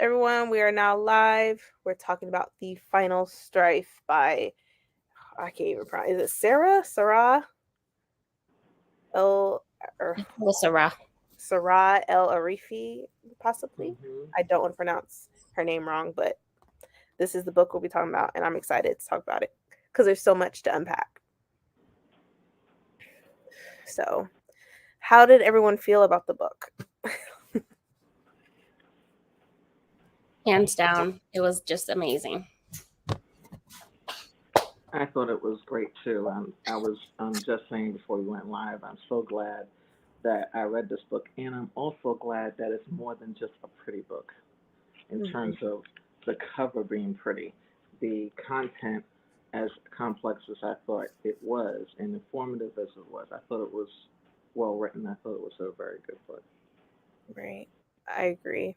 everyone? We are now live. We're talking about the final Strife by, I can't even pronounce. Is it Sarah El or Sarah El Arifi, possibly? I don't want to pronounce her name wrong, but this is the book we'll be talking about, and I'm excited to talk about it because there's so much to unpack. So, how did everyone feel about the book? Hands down, it was just amazing. I thought it was great too. I was just saying before we went live, I'm so glad that I read this book, and I'm also glad that it's more than just a pretty book in terms of the cover being pretty, the content as complex as I thought it was, and informative as it was. I thought it was well written. I thought it was a very good book. Right. I agree.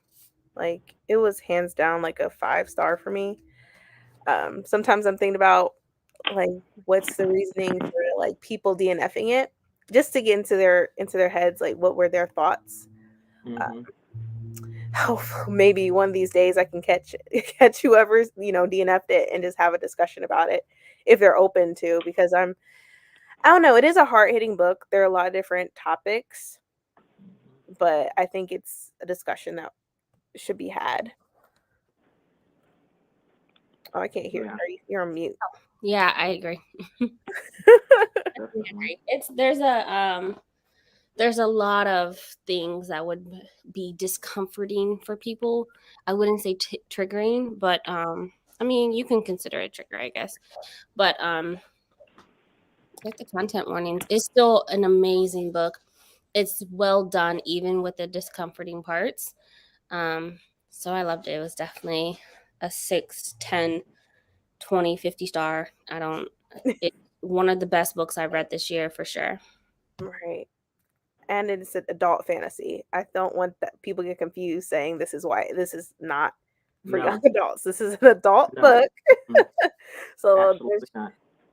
Like, it was hands down like a 5-star for me. Sometimes I'm thinking about like what's the reasoning for like people DNFing it, just to get into their heads, like what were their thoughts. Maybe one of these days I can catch whoever's DNF'd it and just have a discussion about it if they're open to, because I don't know, it is a hard-hitting book. There are a lot of different topics, but I think it's a discussion that should be had. Oh, I can't hear you. You're on mute. Yeah, I agree. There's a lot of things that would be discomforting for people. I wouldn't say triggering, but I mean, you can consider it trigger, I guess. But like the content warnings, it's still an amazing book. It's well done, even with the discomforting parts. So I loved it. It was definitely a 6, 10, 20, 50 star. It's one of the best books I've read this year for sure. Right. And it's an adult fantasy. I don't want that people get confused saying this is not for young adults. This is an adult book. So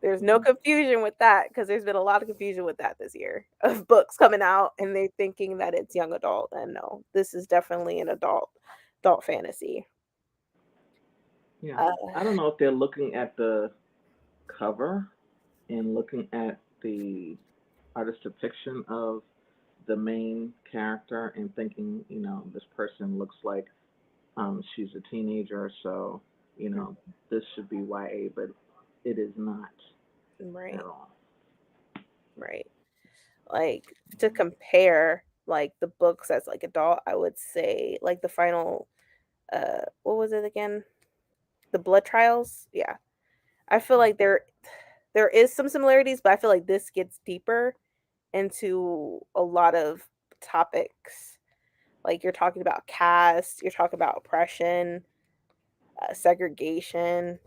there's no confusion with that, because there's been a lot of confusion with that this year of books coming out and they're thinking that it's young adult, and no, this is definitely an adult fantasy. Yeah. I don't know if they're looking at the cover and looking at the artist depiction of the main character and thinking, this person looks like she's a teenager, so, this should be YA, but it is not right. at all. Right. Like, to compare like the books as like adult, I would say like the final what was it again? The Blood Trials? Yeah. I feel like there is some similarities, but I feel like this gets deeper into a lot of topics. Like, you're talking about caste, you're talking about oppression, segregation.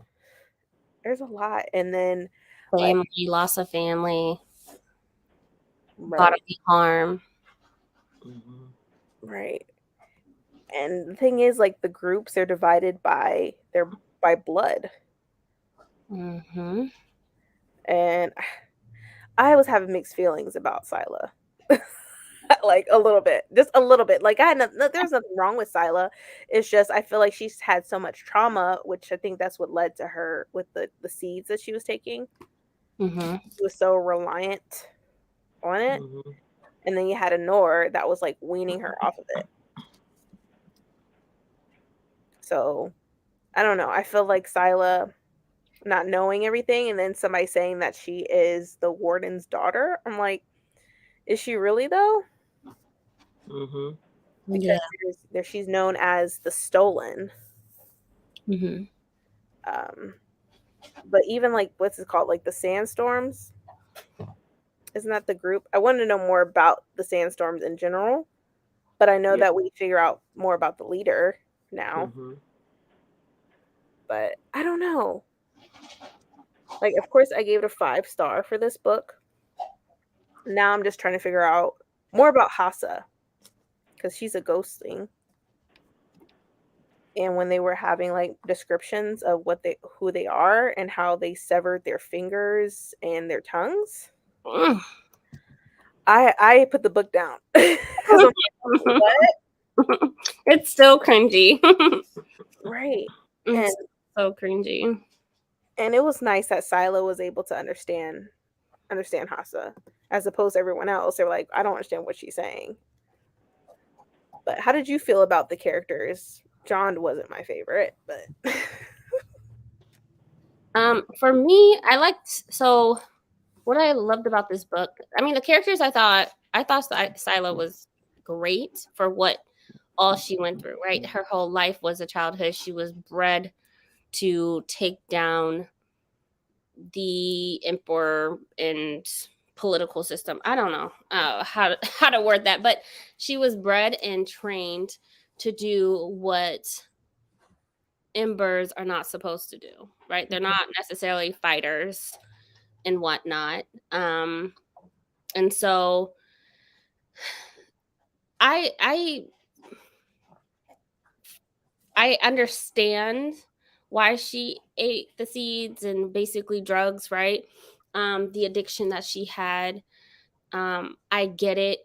There's a lot. And then family, loss of family, bodily harm. Right. And the thing is, like, the groups are divided by blood. And I was having mixed feelings about Sila. Like, a little bit, just a little bit. Like, there's nothing wrong with Sila. It's just I feel like she's had so much trauma, which I think that's what led to her with the seeds that she was taking. She was so reliant on it. And then you had Anor that was like weaning her off of it. So I don't know. I feel like Sila not knowing everything, and then somebody saying that she is the warden's daughter. I'm like, is she really though? Because she's known as the Stolen. But even like, what's it called? Like the Sandstorms. Isn't that the group? I want to know more about the Sandstorms in general, but I know that we figure out more about the leader now. But I don't know. Like, of course, I gave it a 5-star for this book. Now I'm just trying to figure out more about Hosta, because she's a ghostling. And when they were having like descriptions of who they are and how they severed their fingers and their tongues, I put the book down. Because I'm like, what? It's still cringy. Right. And It's so cringy. it was nice that Silo was able to understand Hassa, as opposed to everyone else. They were like, I don't understand what she's saying. But how did you feel about the characters? John wasn't my favorite, but For me, so what I loved about this book, I mean, the characters Silo was great for what all she went through, right? Her whole life was a childhood. She was bred to take down the emperor and political system. I don't know how to word that, but she was bred and trained to do what embers are not supposed to do, right? They're not necessarily fighters and whatnot. And so I understand why she ate the seeds and basically drugs, right? The addiction that she had. I get it.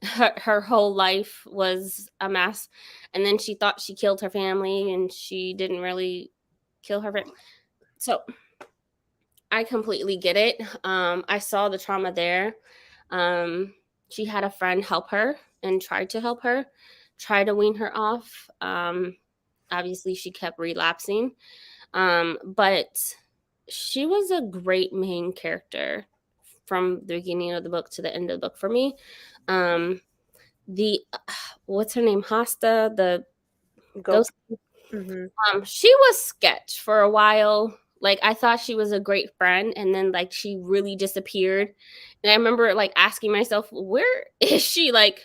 Her whole life was a mess. And then she thought she killed her family and she didn't really kill her family. So I completely get it. I saw the trauma there. She had a friend help her and tried to help her, try to wean her off. Obviously, she kept relapsing. But she was a great main character from the beginning of the book to the end of the book for me. The what's her name? Hosta the Ghost. She was sketch for a while. Like I thought she was a great friend, and then like she really disappeared. And I remember like asking myself, where is she? Like,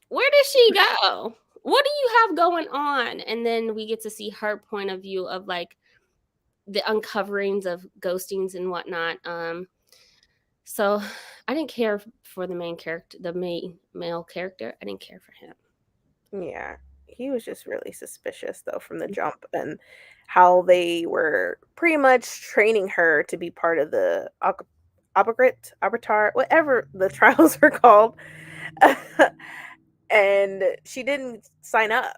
where did she go? What do you have going on? And then we get to see her point of view of like the uncoverings of ghostings and whatnot. So I didn't care for the main character, the main male character. I didn't care for him. yeah, he was just really suspicious though from the jump, and how they were pretty much training her to be part of the Abatar, whatever the trials were called. And she didn't sign up.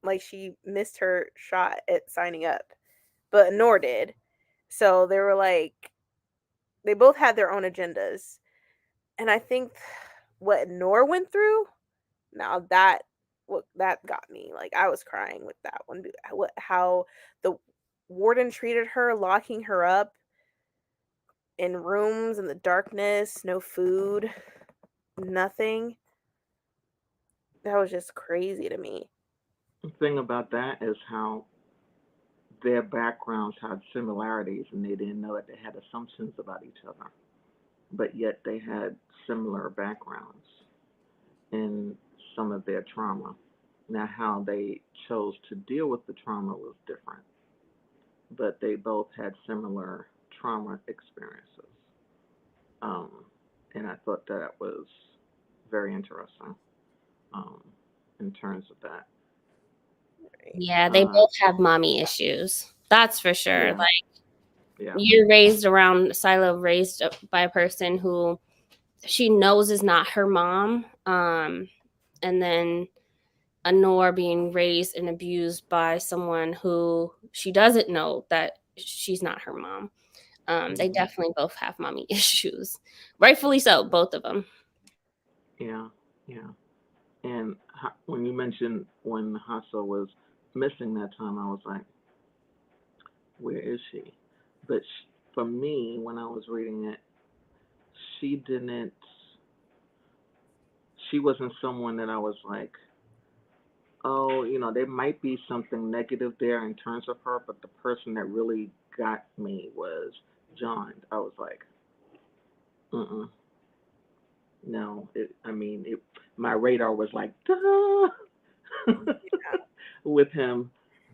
Like she missed her shot at signing up, but Nor did. So they were like, they both had their own agendas. And I think what Nor went through, now that got me. Like I was crying with that one. How the warden treated her, locking her up in rooms in the darkness, no food, nothing. That was just crazy to me. The thing about that is how their backgrounds had similarities and they didn't know it. They had assumptions about each other, but yet they had similar backgrounds in some of their trauma. Now, how they chose to deal with the trauma was different, but they both had similar trauma experiences. Um, and I thought that was very interesting um, in terms of that. Yeah, they both have mommy issues. That's for sure. Yeah, Like yeah. you're raised around Silo, raised by a person who she knows is not her mom. And then Anor being raised and abused by someone who she doesn't know that she's not her mom. They definitely both have mommy issues. Rightfully so, both of them. Yeah, yeah. And when you mentioned when Hassa was missing that time, I was like, where is she? But for me, when I was reading it, she didn't, she wasn't someone that I was like, oh, there might be something negative there in terms of her, but the person that really got me was John. I was like, uh-uh, no. My radar was like, duh. With him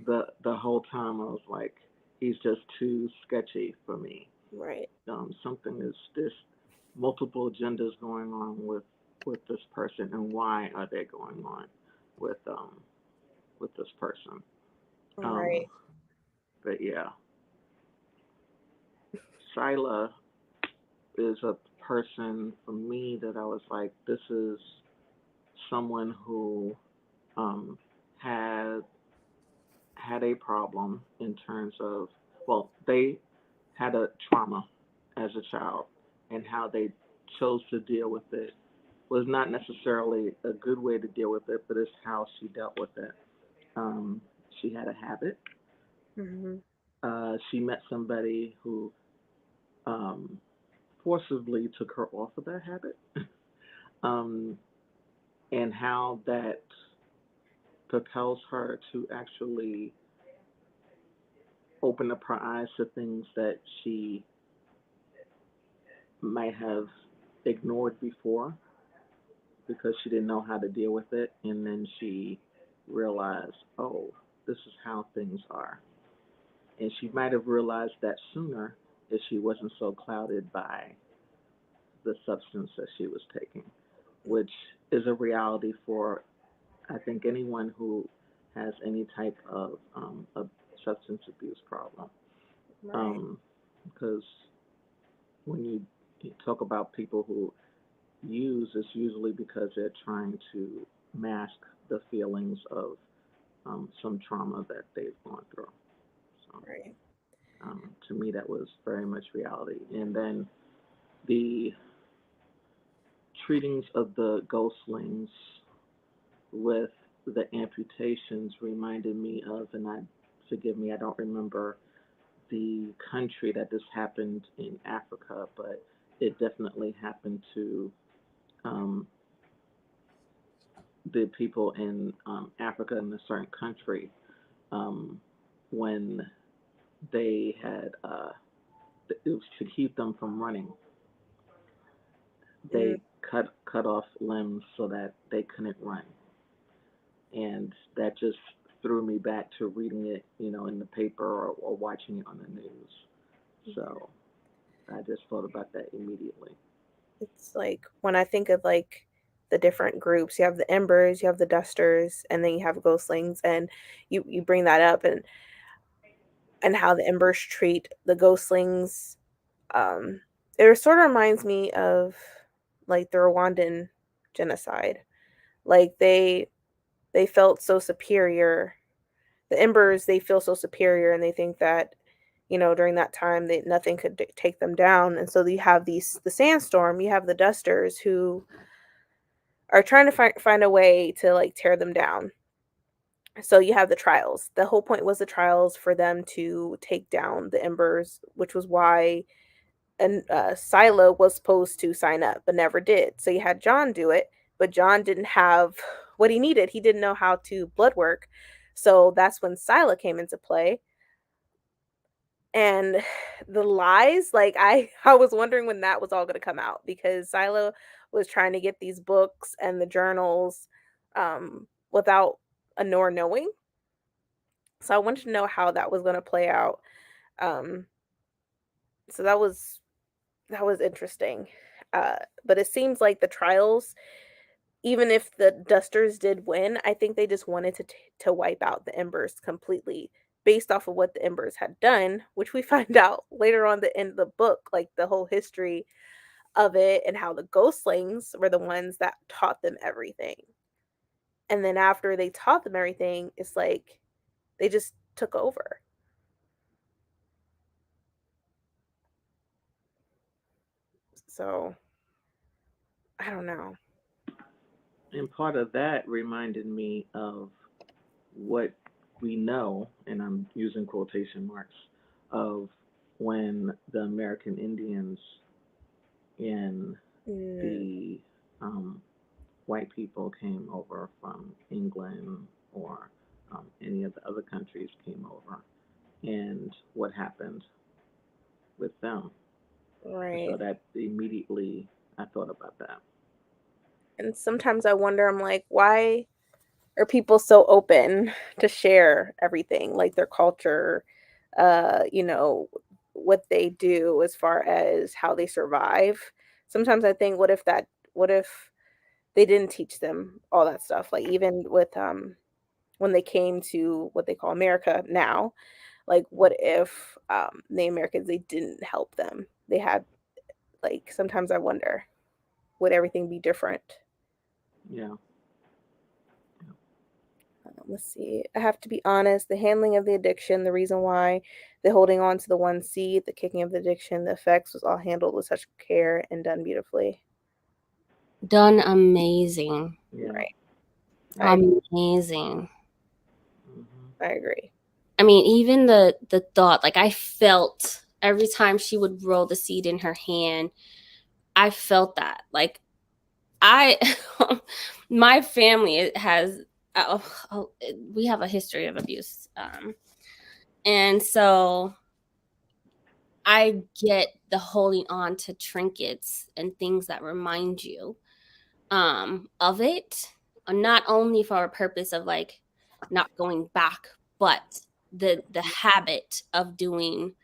the whole time. I was like, he's just too sketchy for me. Right. Something is There's multiple agendas going on with this person, and why are they going on with this person? Um, Right. but yeah, Sila is a person for me that I was like, this is someone who had had a problem in terms of, well, they had a trauma as a child, and how they chose to deal with it was not necessarily a good way to deal with it, but it's how she dealt with it. Um, she had a habit. Mhm. She met somebody who um, forcibly took her off of that habit, um, and how that propels her to actually open up her eyes to things that she might have ignored before because she didn't know how to deal with it, and then she realized, oh, this is how things are. And she might have realized that sooner if she wasn't so clouded by the substance that she was taking, which is a reality for, I think, anyone who has any type of substance abuse problem. Right. Because when you talk about people who use, it's usually because they're trying to mask the feelings of some trauma that they've gone through. So Right. to me, that was very much reality. And then the treatings of the ghostlings with the amputations reminded me of, and I forgive me, I don't remember the country that this happened in Africa, but it definitely happened to um, the people in Africa in a certain country um, when they had it was to keep them from running. Mm. They cut off limbs so that they couldn't run, and that just threw me back to reading it, in the paper or watching it on the news. So I just thought about that immediately. It's like when I think of like the different groups, you have the embers, you have the dusters, and then you have ghostlings, and you bring that up, and how the embers treat the ghostlings. Um, it sort of reminds me of like the Rwandan genocide. Like they felt so superior. The embers, they feel so superior, and they think that during that time that nothing could take them down. And so you have the sandstorm, you have the dusters who are trying to find a way to like tear them down. So you have the trials. The whole point was the trials for them to take down the embers, which was why and Silo was supposed to sign up but never did. So you had John do it, but John didn't have what he needed. He didn't know how to blood work. So that's when Silo came into play. And the lies, like I was wondering when that was all going to come out, because Silo was trying to get these books and the journals without Anor knowing. So I wanted to know how that was going to play out. Um, so that was interesting. But it seems like the trials, even if the Dusters did win, I think they just wanted to wipe out the Embers completely based off of what the Embers had done, which we find out later on the end of the book, like the whole history of it and how the Ghostlings were the ones that taught them everything. And then after they taught them everything, it's like they just took over. So I don't know. And part of that reminded me of what we know, and I'm using quotation marks, of when the American Indians and Mm, the um, white people came over from England or any of the other countries came over, and what happened with them. So right. that immediately I thought about that. And sometimes I wonder, I'm like, why are people so open to share everything, like their culture, what they do as far as how they survive? Sometimes I think, what if they didn't teach them all that stuff? Like even with when they came to what they call America now, like what if Native Americans, they didn't help them? They had, like, sometimes I wonder, would everything be different? Yeah. Let's see. I have to be honest. The handling of the addiction, the reason why, the holding on to the one seed, the kicking of the addiction, the effects was all handled with such care and done beautifully. Done amazing. Yeah. Right. I Amazing. agree. I mean, even the thought, like I felt every time she would roll the seed in her hand, I felt that. Like I my family has we have a history of abuse. And so I get the holding on to trinkets and things that remind you of it, not only for a purpose of like not going back, but the habit of doing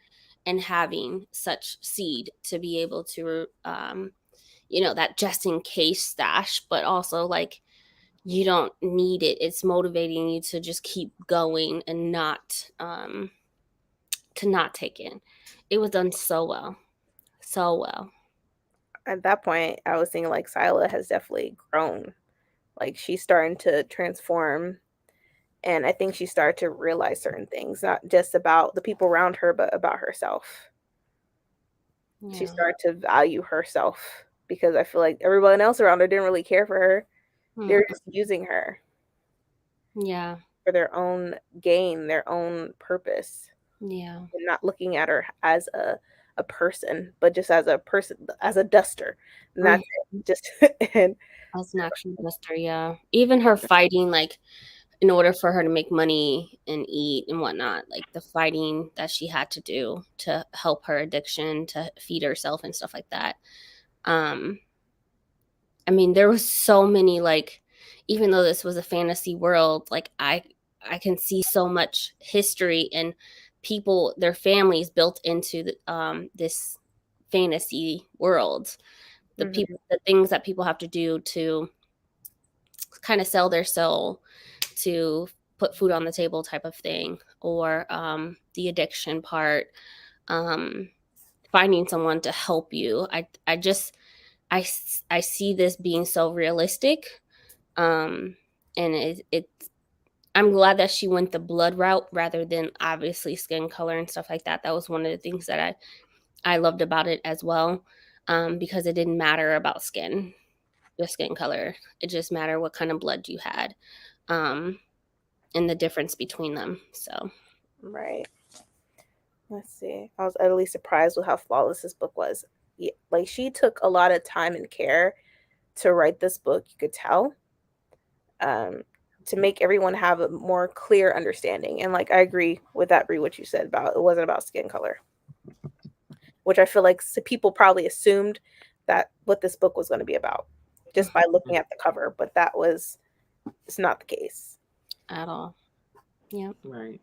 and having such seed to be able to that just in case stash, but also like you don't need it. It's motivating you to just keep going and not to not take in. It was done so well. So well. At that point, I was thinking like Sila has definitely grown. Like she's starting to transform. And I think she started to realize certain things, not just about the people around her, but about herself. Yeah. She started to value herself because I feel like everyone else around her didn't really care for her. They were just using her. Yeah. For their own gain, their own purpose. Yeah. And not looking at her as a person, but just as a person, as a duster. And that's it. Just and as an actual duster, yeah. Even her fighting, like in order for her to make money and eat and whatnot, like the fighting that she had to do to help her addiction, to feed herself and stuff like that. I mean, there was so many, like, even though this was a fantasy world, like I can see so much history and people, their families built into this fantasy world. The things that people have to do to kind of sell their soul to put food on the table type of thing, or the addiction part, finding someone to help you. I see this being so realistic, and I'm glad that she went the blood route rather than obviously skin color and stuff like that. That was one of the things that I loved about it as well, because it didn't matter about the skin color. It just mattered what kind of blood you had, and the difference between them. So right. Let's see. I was utterly surprised with how flawless this book was. Yeah, like she took a lot of time and care to write this book. You could tell, to make everyone have a more clear understanding. And like I agree with that, Bree, what you said about it wasn't about skin color, which I feel like people probably assumed that what this book was going to be about just by looking at the cover, but it's not the case at all. Yeah. Right.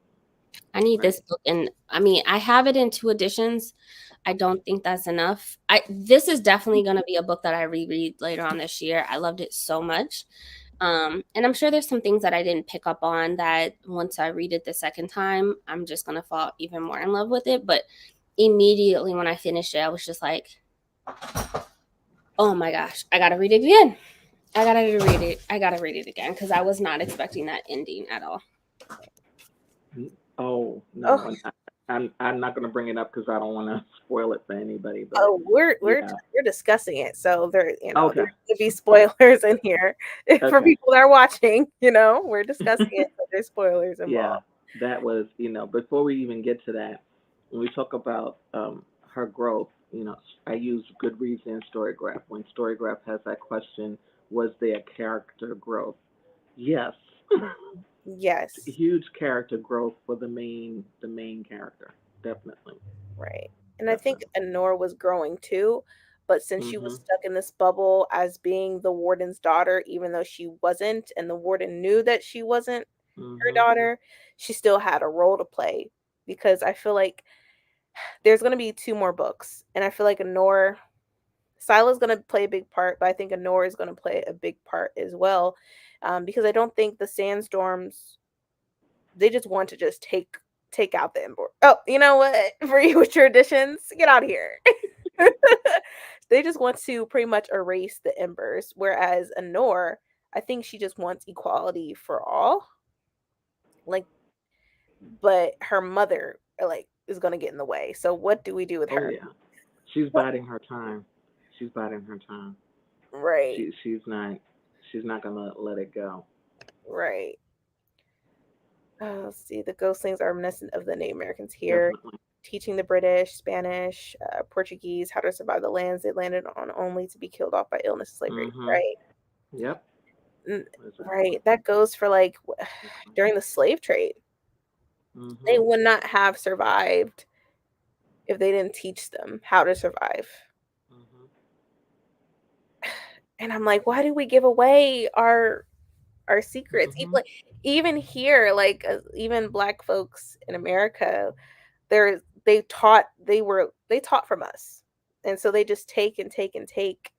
I need this book, and I mean, I have it in 2 editions. I don't think that's enough. This is definitely going to be a book that I reread later on this year. I loved it so much. And I'm sure there's some things that I didn't pick up on that once I read it the second time, I'm just going to fall even more in love with it. But immediately when I finished it, I was just like, oh my gosh, I got to read it again. I got to read it again, because I was not expecting that ending at all. Oh no, I'm not going to bring it up because I don't want to spoil it for anybody. But we're yeah. we're discussing it, so there Okay. there's going to be spoilers in here for Okay. people that are watching. We're discussing it, but there's spoilers involved. Yeah, that was, before we even get to that, when we talk about her growth, I use Goodreads and Storygraph. When Storygraph has that question, was there character growth? Yes. Yes, Huge character growth for the main character. Definitely. right. And I think Honor was growing too, but since she was stuck in this bubble as being the warden's daughter, even though she wasn't, and the warden knew that she wasn't her daughter, she still had a role to play, because I feel like there's going to be 2 more books, and I feel like Sila's going to play a big part, but I think Honor is going to play a big part as well, because I don't think the Sandstorms, they just want to just take out the Ember. Oh, you know what? For you with your additions, get out of here. They just want to pretty much erase the Embers, whereas Honor, I think she just wants equality for all. Like, but her mother like is gonna get in the way. So what do we do with Oh her? yeah, she's biding her time. She's biding her time. Right, She's not gonna let it go. right. Let's see. The ghostlings are reminiscent of the Native Americans here, Definitely. teaching the British, Spanish, Portuguese how to survive the lands they landed on, only to be killed off by illness and slavery. Mhm. Right. Yep. Mm, Exactly. right. That goes for like Exactly. during the slave trade. They Mhm. would not have survived if they didn't teach them how to survive. Mhm. And I'm like, why do we give away our secrets? Even, Mhm. like, even here, like even Black folks in America, they taught from us, and so they just take and take and take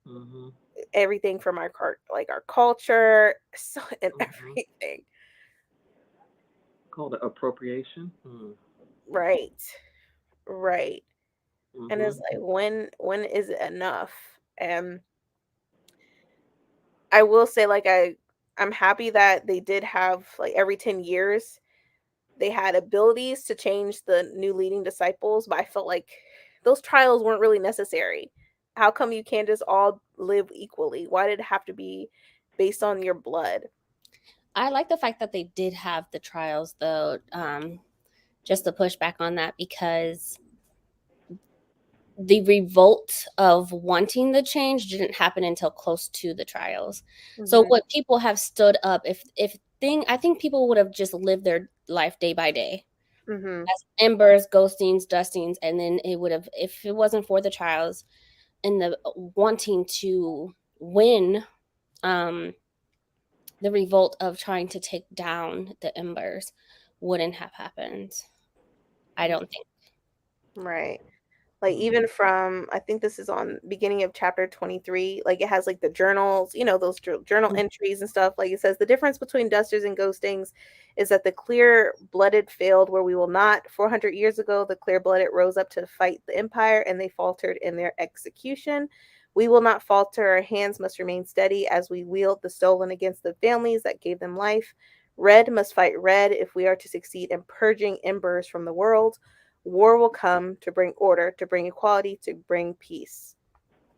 Mhm. everything from like our culture, so and Mhm. everything. Called it appropriation. Mm. Right, right. And it's Mhm. like when is it enough? And I will say, like, I'm happy that they did have, like, every 10 years, they had abilities to change the new leading disciples, but I felt like those trials weren't really necessary. How come you can't just all live equally? Why did it have to be based on your blood? I like the fact that they did have the trials, though, just to push back on that, because the revolt of wanting the change didn't happen until close to the trials. So Mhm, what people have stood up, if thing I think people would have just lived their life day by day mhm, as embers, ghostings, dustings, and then it would have, if it wasn't for the trials and the wanting to win, um the revolt of trying to take down the embers wouldn't have happened. I mm, don't think. right. Like, Mhm. even from I think this is on beginning of chapter 23, like, it has, like, the journals, those journal entries and stuff, like, it says, "The difference between dusters and ghostings is that the clear-blooded failed where we will not. 400 years ago, the clear-blooded rose up to fight the empire, and they faltered in their execution. We will not falter, our hands must remain steady as we wield the stolen against the families that gave them life. Red must fight red if we are to succeed in purging embers from the world. War will come to bring order, to bring equality, to bring peace."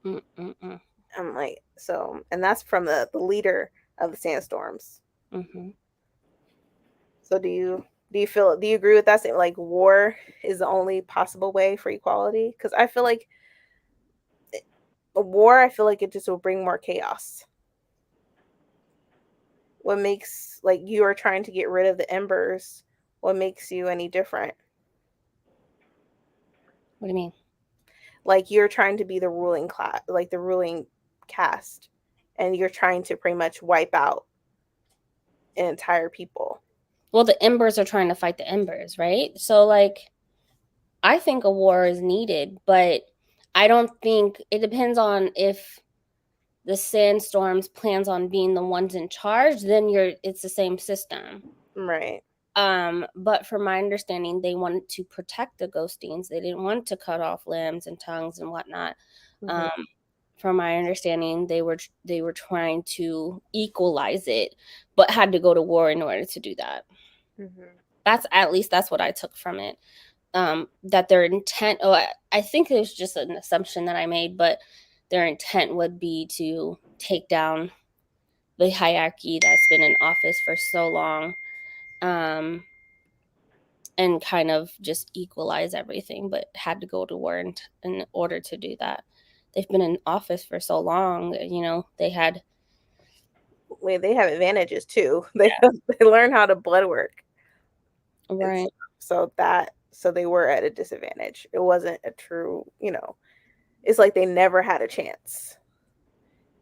Mm-mm-mm. I'm like, so, and that's from the leader of the Sandstorms. Mm-hmm. So do you agree with that statement? Like, war is the only possible way for equality? Because I feel like a war, I feel like it just will bring more chaos. What makes, like, you are trying to get rid of the embers? What makes you any different? What do you mean? Like, you're trying to be the ruling class, like the ruling caste, and you're trying to pretty much wipe out an entire people. Well, the embers are trying to fight the embers, right? So, like, I think a war is needed, but I don't think it depends on if the sandstorms plans on being the ones in charge, then it's the same system. Right. But from my understanding, they wanted to protect the ghostings. They didn't want to cut off limbs and tongues and whatnot. Mhm, Um, from my understanding, they were trying to equalize it, but had to go to war in order to do that. mhm, That's, at least that's what I took from it. That their intent, oh, I think it was just an assumption that I made, but their intent would be to take down the hierarchy that's been in office for so long, um, and kind of just equalize everything, but had to go to war in order to do that. They've been in office for so long, they had. wait, they have advantages too. They learn how to blood work and Right. stuff. So they were at a disadvantage. It wasn't a true, it's like they never had a chance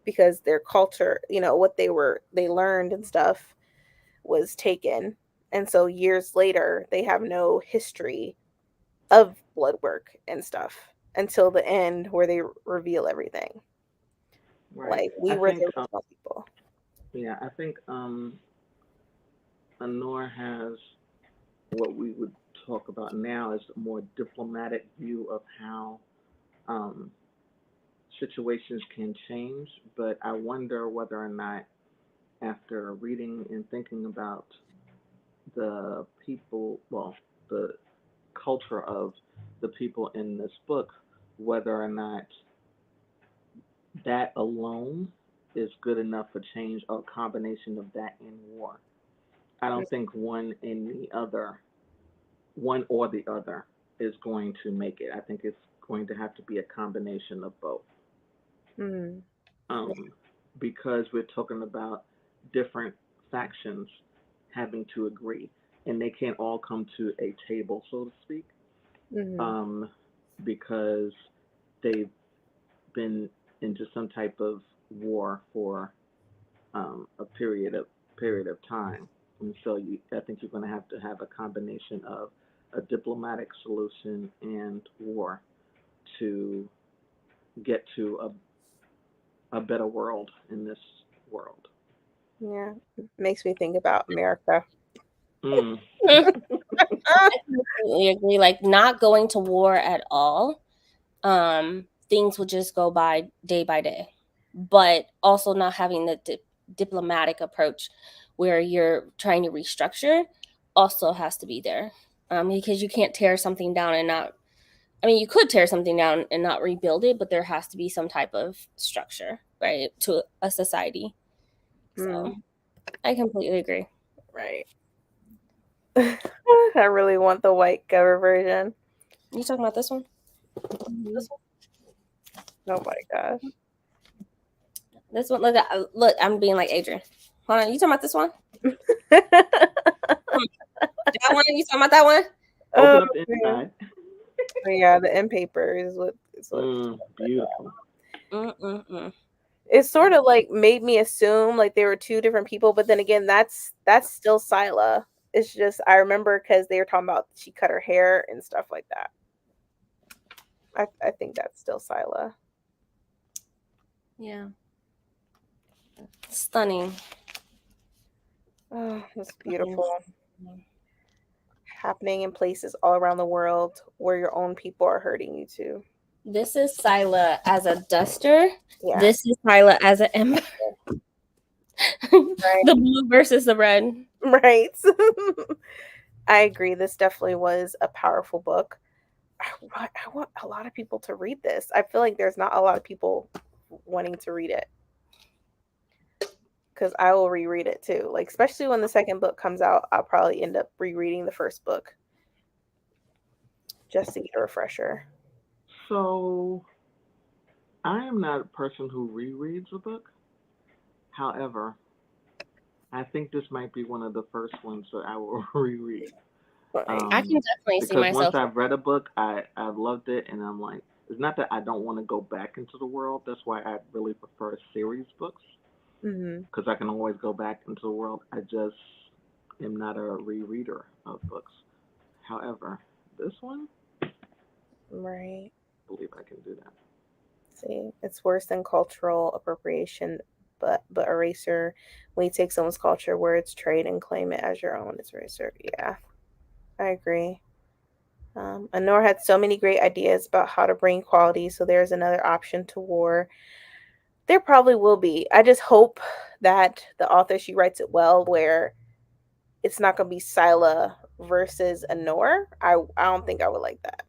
because their culture, what they learned and stuff was taken. And so years later, they have no history of blood work and stuff until the end where they reveal everything. Right. Like, we I were think. the original people. Yeah. I think. Honor has what we would talk about now is a more diplomatic view of how um, situations can change. But I wonder whether or not, after reading and thinking about the people, well, the culture of the people in this book, whether or not that alone is good enough for change, or a combination of that and war. I don't think one or the other is going to make it. I think it's going to have to be a combination of both. Mm. Um, because we're talking about different factions having to agree, and they can't all come to a table, so to speak, Mm. um, because they've been into some type of war for a period of time, and so I think you're going to have a combination of a diplomatic solution and war to get to a better world in this world. Yeah. Makes me think about America. Mm. I completely agree. Like not going to war at all, things would just go by day. But also not having the diplomatic approach where you're trying to restructure also has to be there. Because you can't tear something down and not. I mean, you could tear something down and not rebuild it, but there has to be some type of structure, right, to a society. So Mm. I completely agree. Right. I really want the white cover version. You talking about this one? Mhm. This one? Oh my gosh. This one? Look, I'm being like Adrian. Hold on, you talking about this one? That one? You talking about that one? Oh Open up the man. inside. Yeah, the end paper is what Beautiful. Mm-mm-mm. it sort of like made me assume like they were two different people, but then again, that's still Scylla. It's just I remember because they were talking about she cut her hair and stuff like that. I think that's still Scylla. Yeah. Stunning. Oh, it's beautiful. Happening in places all around the world where your own people are hurting you too. This is Scylla as a duster. Yeah, This is Scylla as an ember. right. The blue versus the red. Right. I agree. This definitely was a powerful book. I want a lot of people to read this. I feel like there's not a lot of people wanting to read it because I will reread it too. Like, especially when the second book comes out, I'll probably end up rereading the first book just to get a refresher. So I am not a person who rereads a book. However, I think this might be one of the first ones that I will reread. Right. I can definitely see Because once myself. I've read a book, I've loved it, and I'm like, it's not that I don't want to go back into the world. That's why I really prefer series books, Mm-hmm. because I can always go back into the world. I just am not a rereader of books. However, this one, Right. I believe I can do that. See, it's worse than cultural appropriation, but eraser. When you take someone's culture, words, trade, and claim it as your own, it's eraser. Yeah, I agree. Anor had so many great ideas about how to bring quality, so there's another option to war. There probably will be. I just hope that the author she writes it well, where it's not gonna be Scylla versus Anor. I don't think I would like that.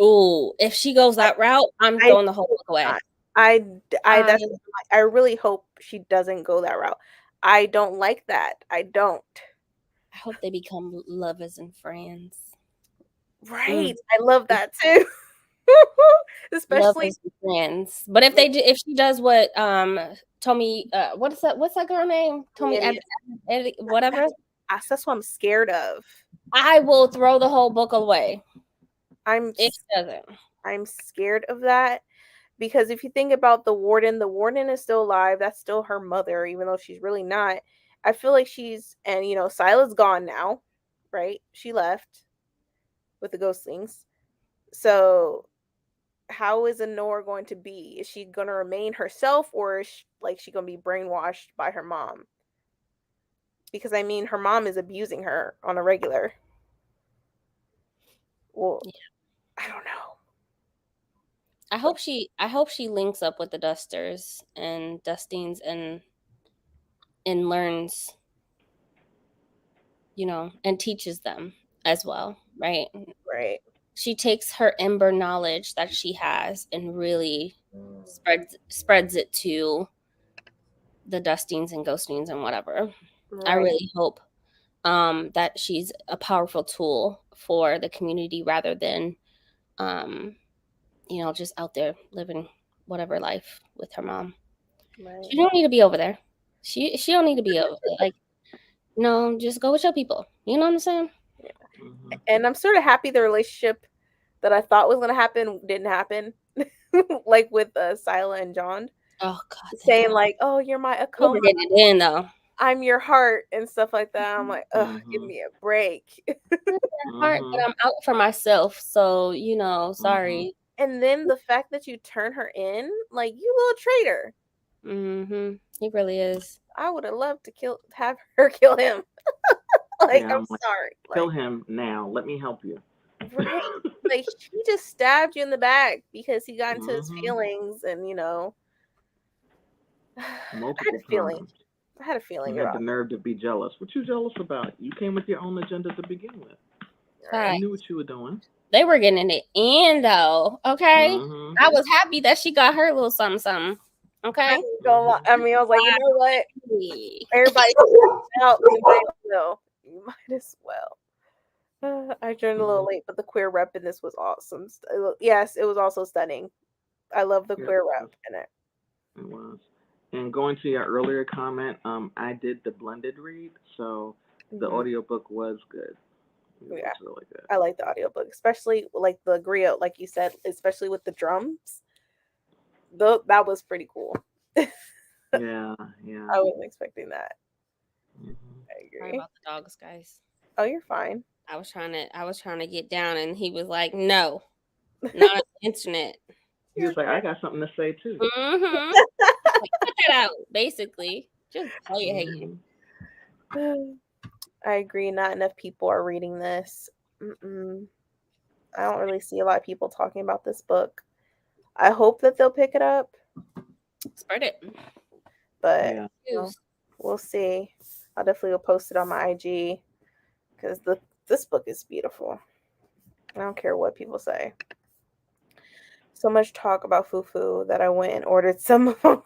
Ooh, if she goes I that route, I'm I throwing the whole hope book away. not. I I I that's I really hope she doesn't go that route. I don't like that. I don't. hope they become lovers and friends. Right. Mm. I love that too. Especially Lovers and friends. But if they do, if she does what Tommy what's that girl name? Tommy and whatever. that's what I'm scared of. I will throw the whole book away I'm if she doesn't. I'm scared of that because if you think about the warden is still alive. That's still her mother, even though she's really not. I feel like she's and Sila's gone now, right? She left with the ghostlings. So how is Honora going to be? Is she going to remain herself, or is she going to be brainwashed by her mom? Because I mean, her mom is abusing her on a regular. Well, Yeah. I don't know. I hope she links up with the dusters and dustings and learns and teaches them as well, right? Right. She takes her Ember knowledge that she has and really spreads it to the Dustings and Ghostings and whatever. I Right. really hope that she's a powerful tool for the community rather than just out there living whatever life with her mom. Right. She don't need to be over there. She don't need to be over there. Like, no, just go with your people. You know what I'm saying? Mm-hmm. And I'm sort of happy the relationship that I thought was going to happen didn't happen. Like with Sila and John Oh God, saying like, "Oh, you're my they Akoma, were getting it in though. I'm your heart," and stuff like that. I'm like, "Ugh, give Mm-hmm. me a break." Heart, but I'm out for myself. So sorry. And then the fact that you turn her in, like, you little traitor. He really is. I would have loved to have her kill him. Like, Yeah, I'm I'm like, sorry. kill Like, him now. Let me help you. right. Like, he just stabbed you in the back because he got into his Mm-hmm. feelings, and I had Multiple a feeling. times. I had a feeling And had about the nerve to be jealous. What you jealous about? You came with your own agenda to begin with. it. Right. You knew what you were doing. They were getting it in though. Okay. Mm-hmm. I was happy that she got her little something. Okay. I ain't gonna lie. I mean, I was like, you know what? Hey. Everybody out. You might as well. You might as well. I joined a little late, but the queer rep in this was awesome. Yes, it was also stunning. I love the Yeah, queer rep in it. it was. And going to your earlier comment, I did the blended read, so the Mhm. audiobook was good. It Yeah. was really good. I like the audiobook, especially like the griot, like you said, especially with the drums. That was pretty cool. Yeah, yeah. I wasn't expecting that. Mm-hmm. I Sorry agree. about the dogs, guys. Oh, you're fine. I was trying to get down, and he was like, "No, not on the internet." He was like, I got something to say too. Mm-hmm. Like, cut that out. Basically, just play it hating. I agree. Not enough people are reading this. I don't really see a lot of people talking about this book. I hope that they'll pick it up, Spread it. but Yeah. we'll see. I'll definitely will post it on my IG because this book is beautiful. I don't care what people say. So much talk about fufu that I went and ordered some for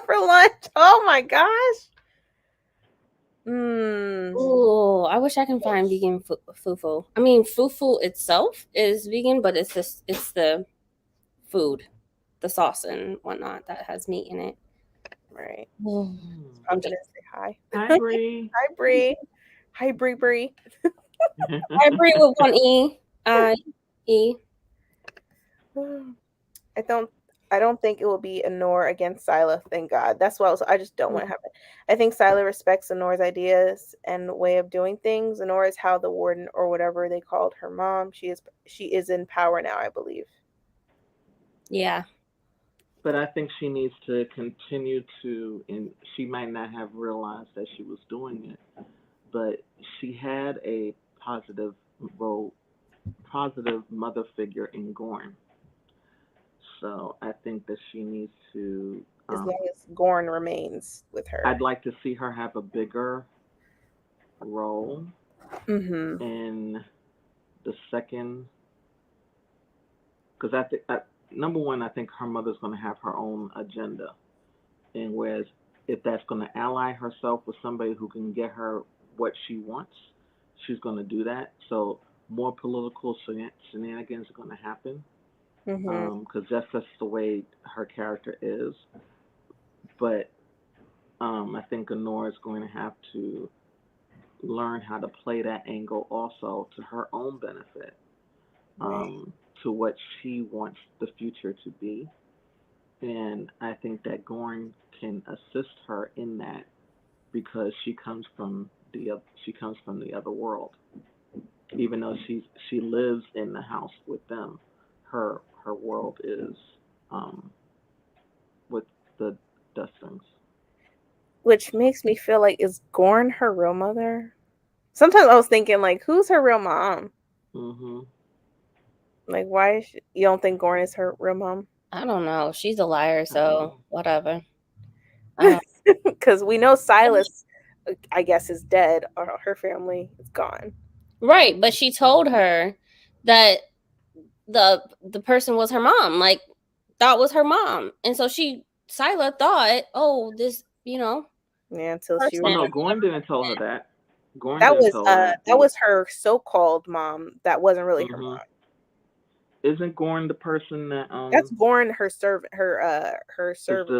lunch. Oh my gosh. Oh, I wish I can find vegan fufu. I mean, fufu itself is vegan, but it's the food, the sauce and whatnot that has meat in it. Right. Oh, I'm gonna say hi. Hi, Bree. Hi, Bree. Hi, Bree. I agree with one E. E. I don't think it will be Honor against Sila, thank God. That's why I just don't want to happen. I think Sila respects Honor's ideas and way of doing things. Honor is how the warden or whatever they called her mom. She is in power now, I believe. Yeah. But I think she needs to continue to, and she might not have realized that she was doing it, but she had a positive mother figure in Gorn. So I think that she needs to. As long as Gorn remains with her. I'd like to see her have a bigger role in the second, because I think number one, I think her mother's going to have her own agenda, and whereas if that's going to ally herself with somebody who can get her what she wants, she's going to do that. So more political shenanigans are going to happen, because that's just the way her character is. But I think Honora is going to have to learn how to play that angle also to her own benefit, to what she wants the future to be. And I think that Gorn can assist her in that because she comes from the other world. Even though she lives in the house with them, her world is with the Dustings. Which makes me feel like, is Gorn her real mother? Sometimes I was thinking, like, who's her real mom? Like, why you don't think Gorn is her real mom? I don't know. She's a liar, so whatever. Because we know Silas I guess, is dead, or her family is gone. Right, but she told her that the person was her mom. Like, that was her mom. And so Sila thought, oh, this, Yeah, until she person. Well, no, remembered. Gorn didn't tell her that. Gorn didn't tell her that. That was her so-called mom. That wasn't really her Mhm. mom. Isn't Gorn the person that That's born her servant, her is servant. the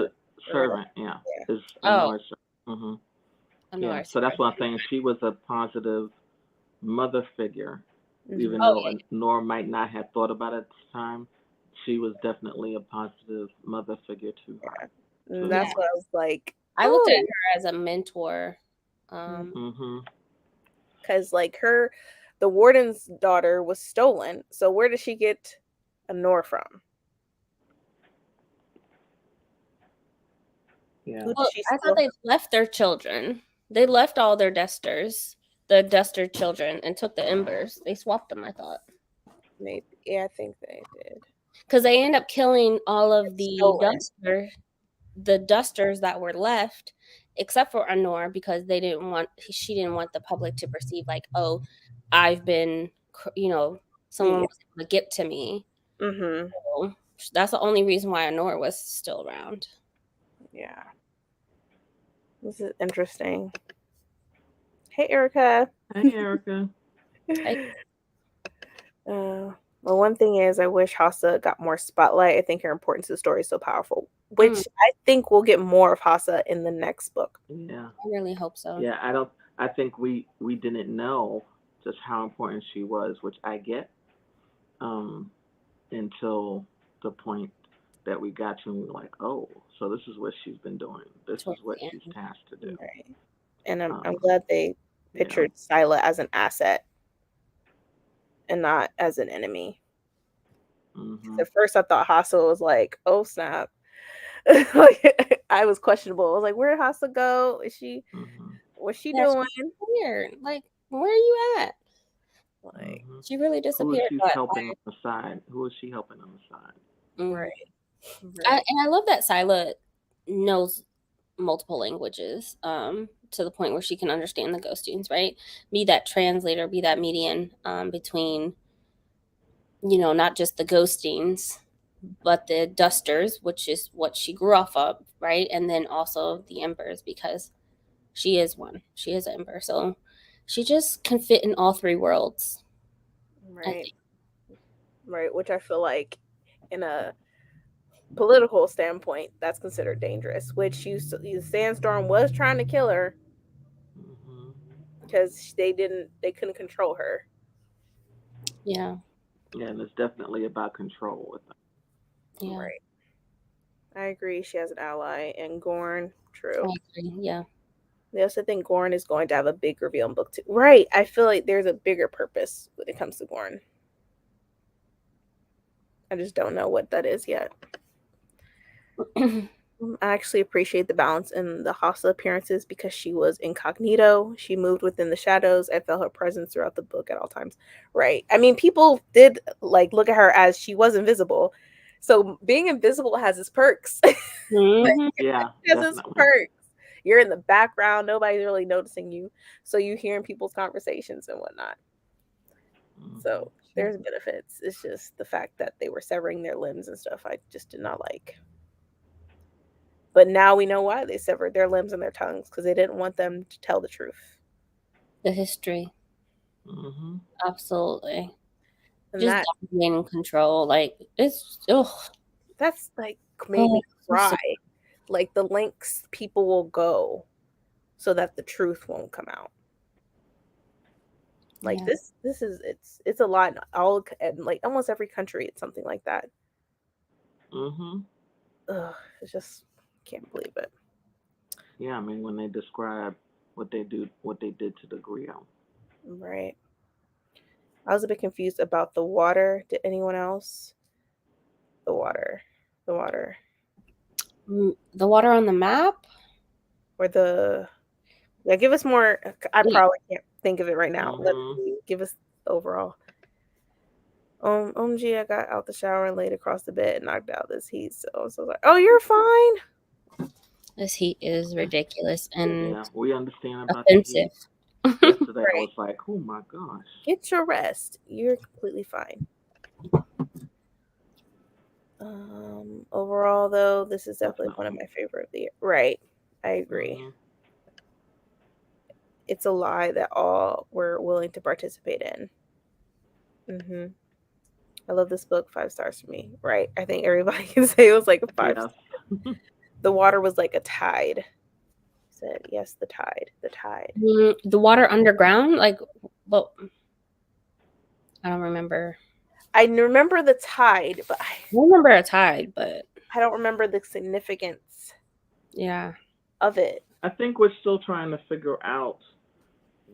or whatever. servant? Yeah, Yeah. is Oh, Honor's servant. Yeah, Honor, so that's sorry. what I'm saying. She was a positive mother figure, Mhm. even Oh, though Nora might not have thought about it at the time. She was definitely a positive mother figure to her. To And yeah. that's what I was like. I looked at Oh, her as a mentor. Mhm. because like the warden's daughter was stolen. So where did she get Honor from? Yeah. Who did Well, she I thought steal? they left their children. They left all their dusters, the duster children, and took the embers. They swapped them, I thought. Maybe. Yeah, I think they did. Because they end up killing all of Stolen. the dusters that were left, except for Honor, because she didn't want the public to perceive like, oh, I've been, someone Yeah. was able to get to me. Mm-hmm. So that's the only reason why Honor was still around. Yeah. This is interesting. Hey, Erica. Hey, Erica. Well, one thing is, I wish Hosta got more spotlight. I think her importance to the story is so powerful, which I think we'll get more of Hosta in the next book. Yeah. I really hope so. Yeah. I think we didn't know just how important she was, which I get. Until the point that we got to, and we were like, oh, so this is what she's been doing. This is Towards what the she's end. tasked to do. Right. And I'm Um, glad they yeah. pictured Sila as an asset and not as an enemy. Mhm. At first, I thought Hosta was like, oh snap. Like, I was questionable. I was like, where did Hosta go? Mhm. What's she Yeah, doing? she's weird. Like, where are you at? Like, Mhm. She really Who is disappeared. she But helping on the side? Who is she helping on the side? right. And I love that Sila knows multiple languages, to the point where she can understand the ghostings, right? Be that translator, be that median, between, not just the ghostings, but the dusters, which is what she grew off of, right? And then also the embers, because she is one. She is an ember. So she just can fit in all three worlds. I Right. think. Right. Which I feel like in a political standpoint, that's considered dangerous. Which Sandstorm was trying to kill her Mhm. because they couldn't control her. Yeah. Yeah, and it's definitely about control with them. Yeah. Right. I agree. She has an ally, and Gorn. True. I agree. Yeah. They also think Gorn is going to have a big reveal in book 2. Right. I feel like there's a bigger purpose when it comes to Gorn. I just don't know what that is yet. I actually appreciate the balance in the Hosta appearances because she was incognito. She moved within the shadows. I felt her presence throughout the book at all times. Right. I mean, people did like look at her as she was invisible. So being invisible has its perks. Mhm. Yeah, Has its definitely. perks. You're in the background, nobody's really noticing you. So you hearing people's conversations and whatnot. So there's benefits. It's just the fact that they were severing their limbs and stuff I just did not like. But now we know why they severed their limbs and their tongues, because they didn't want them to tell the truth. The history. Mhm. Absolutely. And Just dominating control. Like, it's, that's like made me so cry. Like the lengths people will go so that the truth won't come out. Like Yeah. this is it's a lot in all, and like almost every country it's something like that. Mhm. Ugh, it's just can't believe it. Yeah, I mean when they describe what they did to the griot. Right. I was a bit confused about the water. Did anyone else? The water. The water. The water on the map? Or the yeah, give us more. I Yeah. probably can't think of it right now. Let Mhm. me give us overall. OMG, I got out the shower and laid across the bed and knocked out this heat. So I was like, oh, you're fine. This heat is ridiculous and Yeah, we understand about the offensive. heat. Yesterday I Right. was like, oh my gosh. Get your rest. You're completely fine. Overall, though, this is definitely one of my favorite of the year. Right. I agree. Mm-hmm. It's a lie that all were willing to participate in. I love this book. 5 stars for me. Right. I think everybody can say it was like a 5 Yes. star. The water was like a tide. Said yes, the tide. The tide. The water underground, like, well, I don't remember. I remember the tide, but I remember a tide, but I don't remember the significance yeah. of it. I think we're still trying to figure out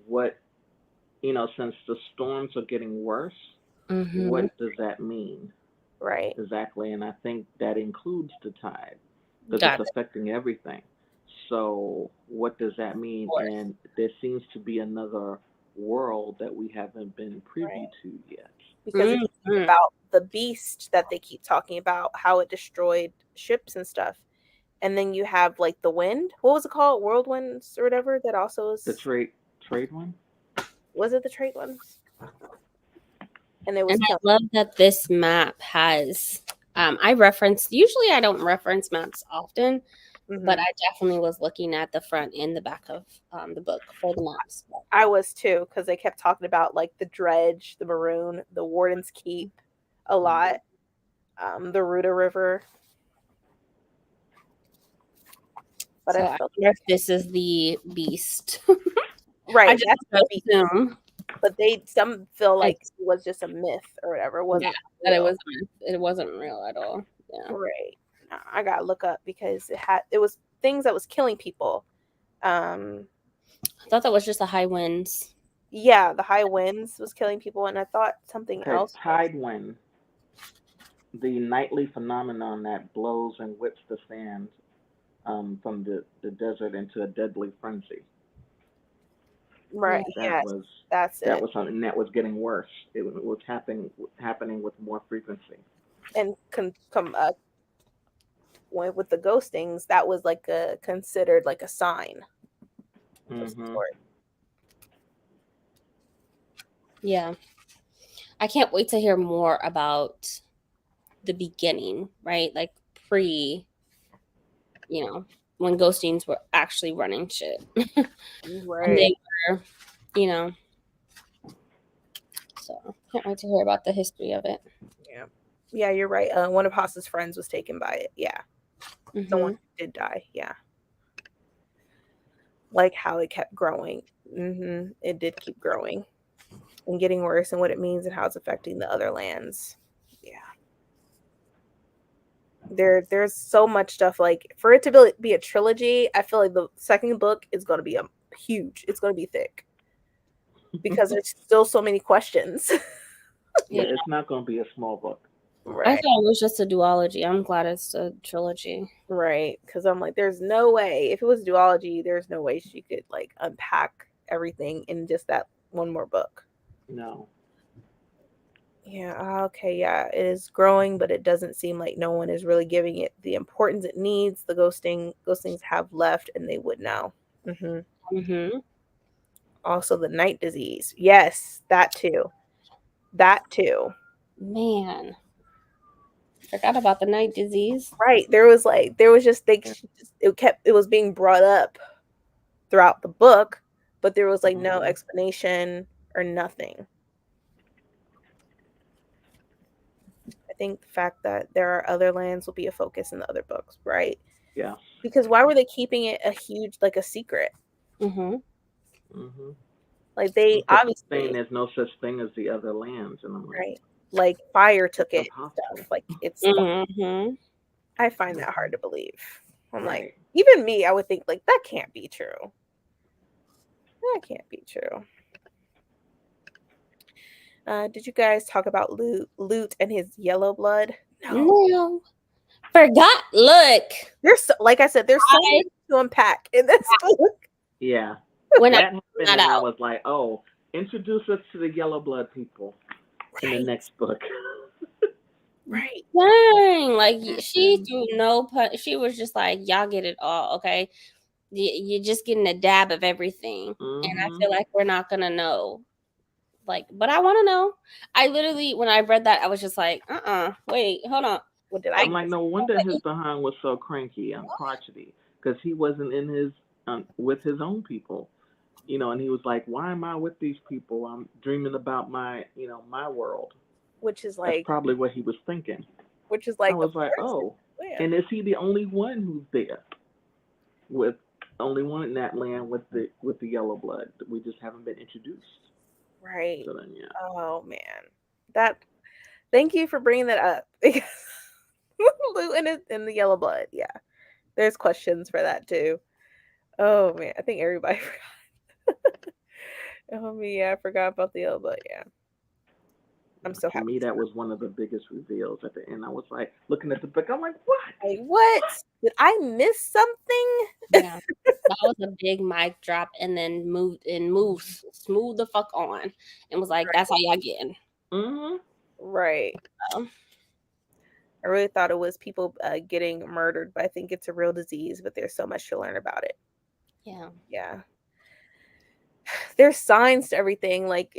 what, since the storms are getting worse, Mm-hmm. what does that mean Right. exactly? And I think that includes the tide because Got it's affecting everything. So what does that mean? Course. And there seems to be another world that we haven't been privy Right. to yet. Because if you think about the beast that they keep talking about, how it destroyed ships and stuff, and then you have like the wind. What was it called? Whirlwinds or whatever. That also is. The trade one? Was it the trade ones? And it was And I killing. love that this map has. Usually I don't reference maps often, but I definitely was looking at the front and the back of the book for the maps. I was too, because they kept talking about like the dredge, the maroon, the Warden's Keep, a lot. The Ruta River. But So I I felt wonder if this is the beast. right. I just That's the beast. assume. But some feel like it was just a myth or whatever. It wasn't that real. it wasn't real at all. Yeah. Right. No, I gotta look up because it was things that was killing people. I thought that was just the high winds. Yeah, the high winds was killing people, and I thought something Okay, else. tide wind, the nightly phenomenon that blows and whips the sand from the desert into a deadly frenzy. Right. That Yes, was that's that it. was something that was getting worse. It was happening with more frequency. And with the ghostings, that was like considered like a sign of some Mm-hmm. sort. Yeah. I can't wait to hear more about the beginning, right? Like pre, when ghostings were actually running shit. And Right. they were, so can't wait to hear about the history of it. Yeah. Yeah, you're right. One of Haas's friends was taken by it. Yeah. Someone did die. Yeah. Like how it kept growing. It did keep growing and getting worse, and what it means and how it's affecting the other lands. Yeah. There's so much stuff. Like for it to be a trilogy, I feel like the second book is going to be huge. It's going to be thick because there's still so many questions. Yeah, it's not going to be a small book. Right. I thought it was just a duology. I'm glad it's a trilogy. Right, because I'm like, there's no way. If it was duology, there's no way she could like unpack everything in just that one more book. No. Yeah, okay, yeah, it is growing, but it doesn't seem like no one is really giving it the importance it needs. The ghostings have left, and they would now. Also, the night disease. Yes, that too. That too. Man, forgot about the night disease. Right. There was just it was being brought up throughout the book, but there was like no explanation or nothing. I think the fact that there are other lands will be a focus in the other books, right? Yeah. Because why were they keeping it a huge, like a secret? Like they obviously saying there's no such thing as the other lands, and I'm like, right, like fire took it impossible. stuff. Like it's. I find that hard to believe. I'm like, even me, I would think like that can't be true. That can't be true. Did you guys talk about Loot and his yellow blood? No. Forgot. Look. There's like I said, there's so much to unpack in this book. Yeah. When that happened, and I was like, oh, introduce us to the yellow blood people in the next book. Right. Dang, like she threw no pun. She was just like, y'all get it all, okay? You're just getting a dab of everything, and I feel like we're not gonna know. Like, but I want to know. I literally, when I read that, I was just like, wait, hold on. What did I I'm like, miss? no wonder his behind was so cranky and crotchety because he wasn't in his with his own people, and he was like, why am I with these people? I'm dreaming about my, my world. Which is That's like, probably what he was thinking. I the was like, person. oh, Yeah. and is he the only one who's there? With only one in that land with the yellow blood. We just haven't been introduced. Right. So then, yeah. Oh man, thank you for bringing that up. Blue in the yellow blood. Yeah, there's questions for that too. Oh man, I think everybody forgot. Oh yeah, I forgot about the yellow blood. Yeah, I'm so For me, happy. that was one of the biggest reveals at the end. I was like looking at the book. I'm like, what? Like, what? Did I miss something? Yeah, that was a big mic drop, and then moved smooth the fuck on, and was like, that's how y'all getting. Right. So, I really thought it was people getting murdered, but I think it's a real disease. But there's so much to learn about it. yeah. Yeah. There's signs to everything. Like,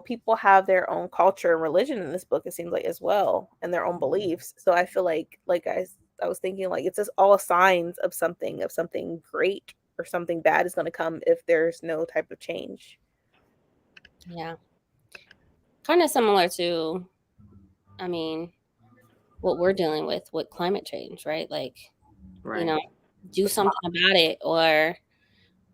people have their own culture and religion in this book, it seems like, as well, and their own beliefs. So I feel like I was thinking, like, it's just all signs of something great or something bad is going to come if there's no type of change. Yeah. Kind of similar to, I mean, what we're dealing with climate change, right? Like, Right. Do something about it, or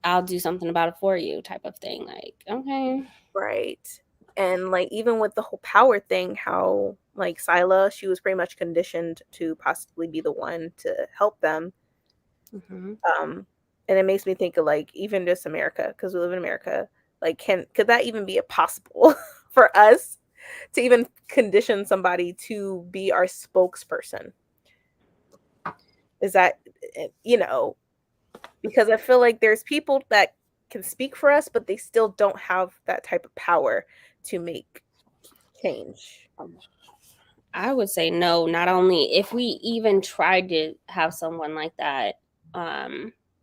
I'll do something about it for you, type of thing. Like, okay. Right. And like, even with the whole power thing, how like Scylla, she was pretty much conditioned to possibly be the one to help them. And it makes me think of, like, even just America, because we live in America. Like, could that even be possible for us to even condition somebody to be our spokesperson? Is that, because I feel like there's people that can speak for us, but they still don't have that type of power to make change. I would say no. Not only if we even tried to have someone like that,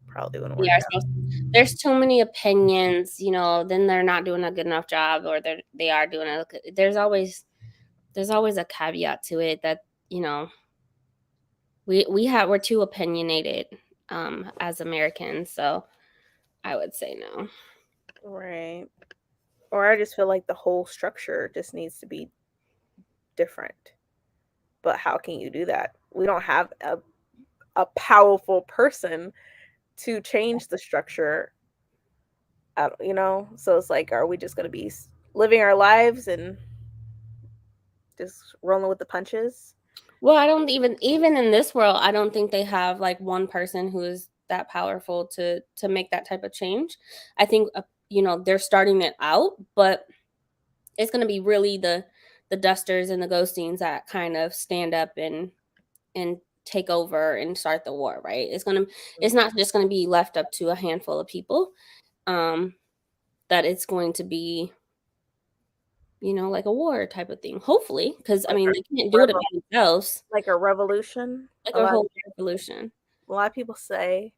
Probably wouldn't we work out. there's too many opinions. Then they're not doing a good enough job, or they are doing it. There's always a caveat to it that we're too opinionated as Americans. So I would say no. Right. Or I just feel like the whole structure just needs to be different. But how can you do that? We don't have a powerful person to change the structure. So it's like, are we just going to be living our lives and just rolling with the punches? Well, I don't even in this world, I don't think they have like one person who is that powerful to make that type of change. I think they're starting it out, but it's going to be really the dusters and the ghostings that kind of stand up and take over and start the war, right? It's not just going to be left up to a handful of people. That it's going to be like a war type of thing, hopefully, because I mean, they can't do it by themselves. Like a revolution. Like a whole revolution. A lot of people say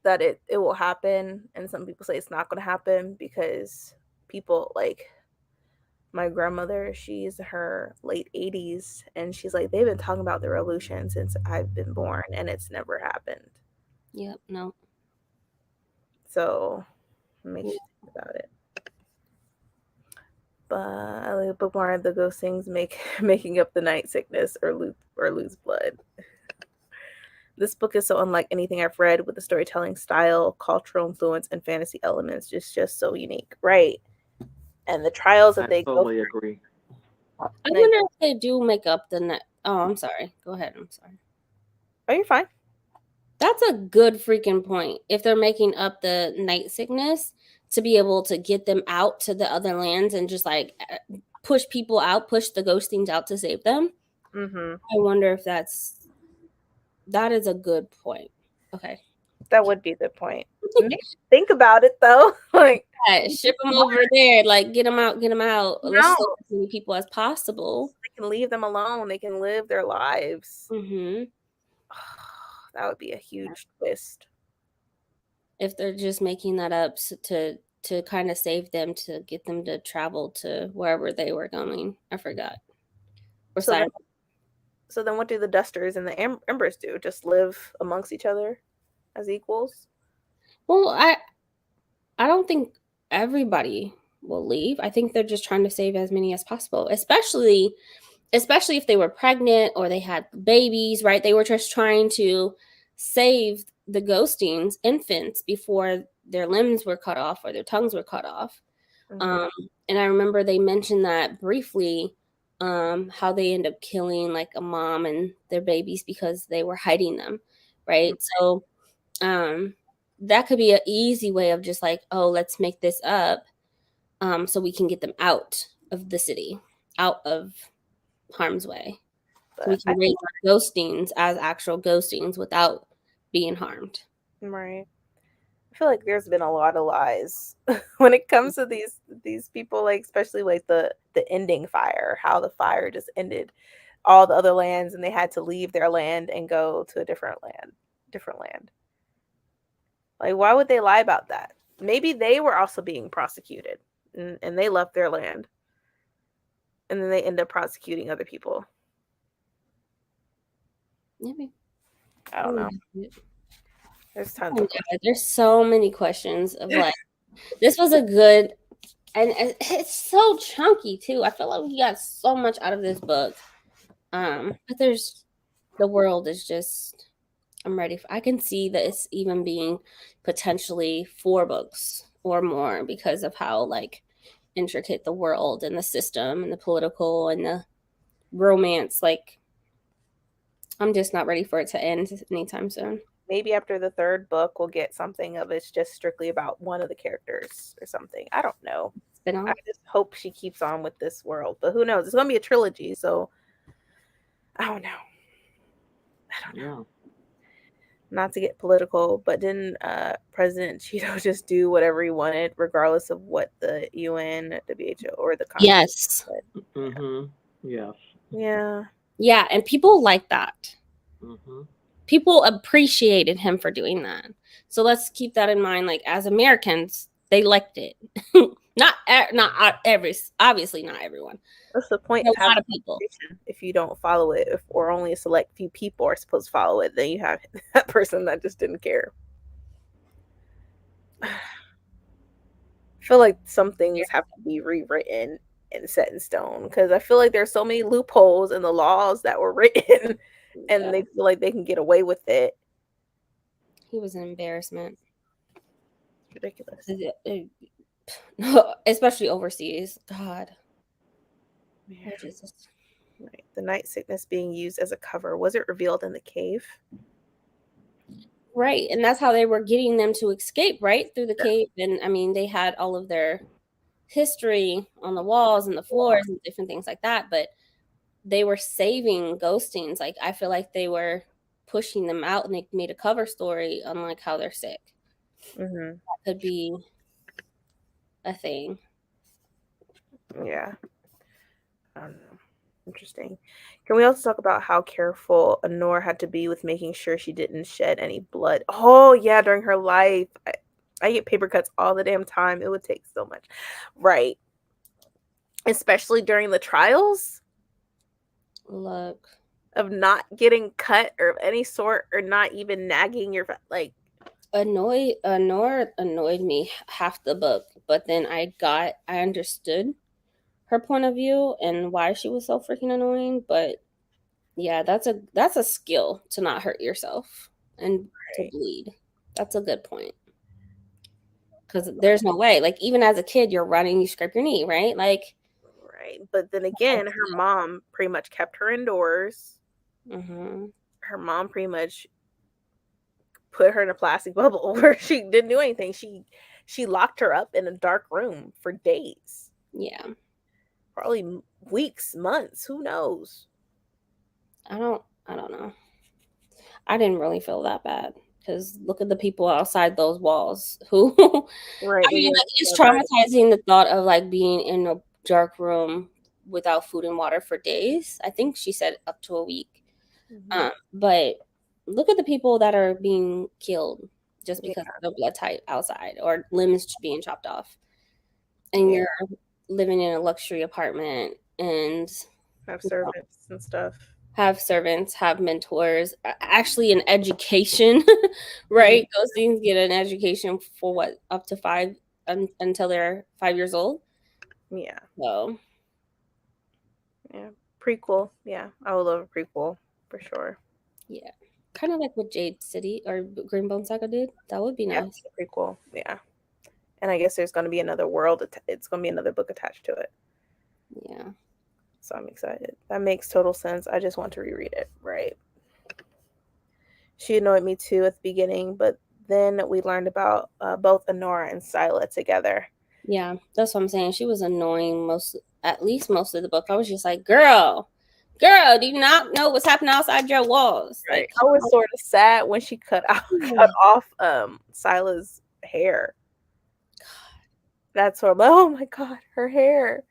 that it will happen, and some people say it's not going to happen because people, like my grandmother, she's her late 80s, and she's like, they've been talking about the revolution since I've been born, and it's never happened. Yep, no. So it makes you think about it. But I like the book more of the ghostings making up the night sickness or lose blood. This book is so unlike anything I've read, with the storytelling style, cultural influence, and fantasy elements just so unique, right? And the trials that they totally agree. I wonder if they do make up the night. Oh, I'm sorry. Go ahead. I'm sorry. Oh, you're fine. That's a good freaking point. If they're making up the night sickness to be able to get them out to the other lands and just like push people out, push the ghostings out to save them. I wonder if that is a good point. Okay. That would be the point. Think about it though. Like, ship them over there. Like, get them out. Get them out. Let's save as many people as possible. can leave them alone. They can live their lives. Mm-hmm. That would be a huge twist. If they're just making that up to kind of save them, to get them to travel to wherever they were going. I forgot. Or So then what do the Dusters and the Embers do? Just live amongst each other as equals? Well, I don't think everybody will leave. I think they're just trying to save as many as possible, especially if they were pregnant or they had babies, right? They were just trying to save the ghostings infants before their limbs were cut off or their tongues were cut off. Mhm. And I remember they mentioned that briefly, how they end up killing like a mom and their babies because they were hiding them, right? So that could be an easy way of just like, oh, let's make this up, so we can get them out of the city, out of harm's way. So we But I can raise think our ghostings as actual ghostings without being harmed. right. I feel like there's been a lot of lies when it comes to these people, like especially like the ending fire, how the fire just ended all the other lands and they had to leave their land and go to a different land. Like why would they lie about that? Maybe they were also being prosecuted and they left their land. And then they end up prosecuting other people. Maybe. I don't know. There's tons of questions. There's so many questions of like, this was a good, and it's so chunky too. I feel like we got so much out of this book. But the world is just, I'm ready. I can see that it's even being potentially 4 books or more because of how like intricate the world and the system and the political and the romance. Like, I'm just not ready for it to end anytime soon. Maybe after the 3rd book, we'll get something of it's just strictly about one of the characters or something. I don't know. I just hope she keeps on with this world, but who knows? It's going to be a trilogy, so I don't know. Yeah. Not to get political, but didn't President Cheeto just do whatever he wanted, regardless of what the UN, WHO, or the Congress Yes. said? Mhm. Yes. Yeah. Yeah, and people like that. Mhm. People appreciated him for doing that. So let's keep that in mind. Like, as Americans, they liked it. not obviously not everyone. What's the point A of having lot of people. if you don't follow it, or only a select few people are supposed to follow it? Then you have that person that just didn't care. I feel like some things have to be rewritten and set in stone because I feel like there's so many loopholes in the laws that were written and they feel like they can get away with it. He was an embarrassment. Ridiculous. Especially overseas. God. Yeah. Oh, Jesus. Right. The night sickness being used as a cover. Was it revealed in the cave? Right. And that's how they were getting them to escape, right? Through the cave. And I mean, they had all of their history on the walls and the floors and different things like that, but they were saving ghostings. Like, I feel like they were pushing them out and they made a cover story on like how they're sick. Mm-hmm. That could be a thing. Yeah. I don't know. Interesting. Can we also talk about how careful Honor had to be with making sure she didn't shed any blood? Oh, yeah, during her life. I get paper cuts all the damn time. It would take so much. Right. Especially during the trials. Look. Of not getting cut or of any sort, or not even nagging your, like. Honor annoyed me half the book, but then I understood her point of view and why she was so freaking annoying. But yeah, that's a skill to not hurt yourself and to bleed. That's a good point. Because there's no way. Like, even as a kid, you're running, you scrape your knee, right? Like, Right. But then again, her mom pretty much kept her indoors. mm-hmm. Her mom pretty much put her in a plastic bubble where she didn't do anything. She locked her up in a dark room for days. Yeah. Probably weeks, months, who knows? I don't know. I didn't really feel that bad because look at the people outside those walls who right. I mean, like, it's traumatizing the thought of like being in a dark room without food and water for days. I think she said up to a week. Mhm. But look at the people that are being killed just Yeah. because of the blood type outside, or limbs being chopped off, and Yeah. you're living in a luxury apartment and Have you know, servants and stuff. have servants, have mentors, actually an education, Mhm. right? Those things get an education for what, up to 5 until they're 5 years old. Yeah. So Yeah. Prequel. Yeah. I would love a prequel for sure. yeah, kind of like what Jade City or Greenbone Saga did. That would be Yeah. nice. A prequel. Yeah. And I guess there's going to be another world. It's going to be another book attached to it. Yeah. So I'm excited. That makes total sense. I just want to reread it. Right. She annoyed me too at the beginning, but then we learned about both Honora and Scylla together. Yeah, that's what I'm saying. She was annoying at least most of the book. I was just like, girl, do you not know what's happening outside your walls? Right. Like, I was sort of sad when she cut off Scylla's hair. That's sort of, oh my god, her hair,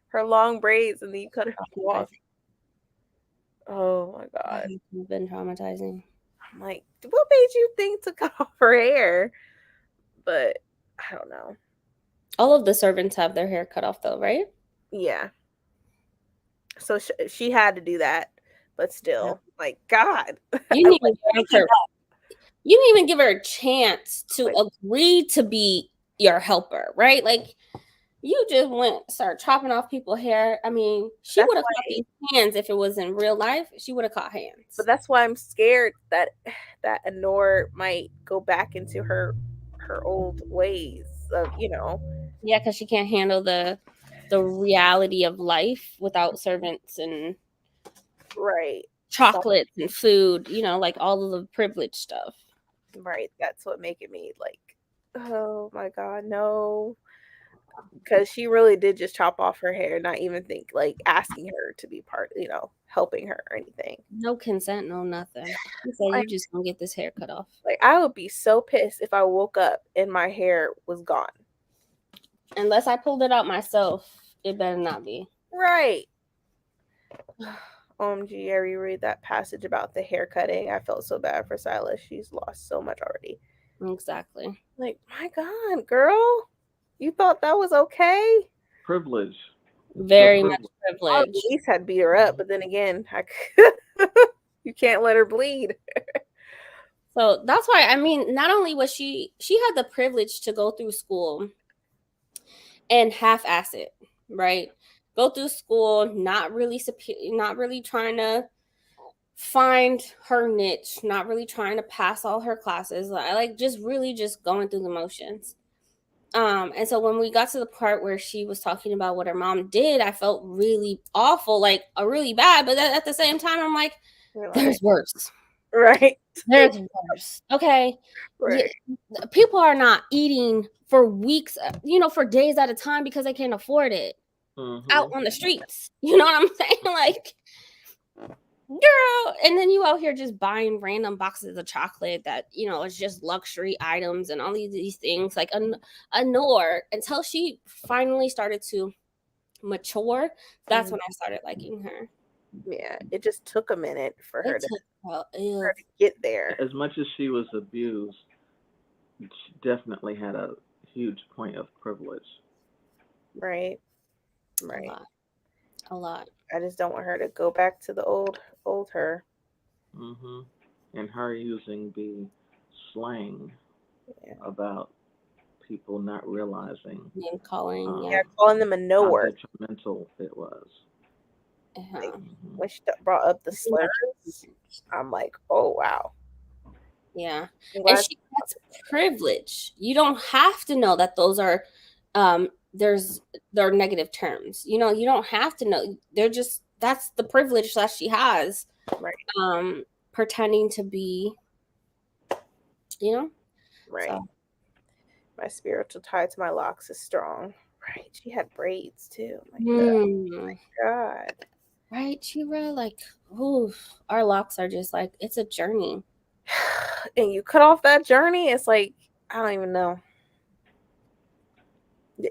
her long braids, and then you cut her off. Oh my god. It's been traumatizing. I'm like, what made you think to cut off her hair? But I don't know. All of the servants have their hair cut off, though, right? Yeah. So she had to do that, but still, like, God. You didn't even you didn't even give her a chance to agree to be your helper, right? Like, you just start chopping off people's hair. I mean, she would have caught these hands if it was in real life. She would have caught hands. But that's why I'm scared that Honor might go back into her old ways of, Yeah, because she can't handle the reality of life without servants and right chocolates and food, like all of the privileged stuff. Right. That's what making me like, oh my god, no. Because she really did just chop off her hair, not even think like asking her to be part, helping her or anything. No consent, no nothing. She said, you just gonna get this hair cut off. Like, I would be so pissed if I woke up and my hair was gone. Unless I pulled it out myself, it better not be. Right. OMG, I reread that passage about the hair cutting. I felt so bad for Silas. She's lost so much already. Exactly. Like, my god, girl. You thought that was okay? Privilege. Very much privilege. I at least had beat her up, but then again, you can't let her bleed. So that's why, I mean, not only was she had the privilege to go through school and half-ass it, right? Go through school, not really trying to find her niche, not really trying to pass all her classes, like just going through the motions. And so when we got to the part where she was talking about what her mom did, I felt really awful, like really bad. But at the same time, I'm like, there's worse. Right. There's worse. Okay. Right. People are not eating for weeks, for days at a time because they can't afford it out on the streets. You know what I'm saying? Like, girl, and then you out here just buying random boxes of chocolate that it's just luxury items and all these things, like Honor, until she finally started to mature. That's when I started liking her. Yeah, it just took a minute for her to get there. As much as she was abused, she definitely had a huge point of privilege. Right. A lot. I just don't want her to go back to the old her. And her using the slang about people not realizing calling them a no-word. How detrimental it was. Like, when she brought up the slurs, I'm like, oh wow. Yeah, and she gets privilege. You don't have to know that those are they're negative terms. You don't have to know. That's the privilege that she has. Right. Pretending to be, Right. So. My spiritual tie to my locks is strong. Right. She had braids too. My God. Right, Shira? Like, our locks are just like, it's a journey. And you cut off that journey, it's like, I don't even know.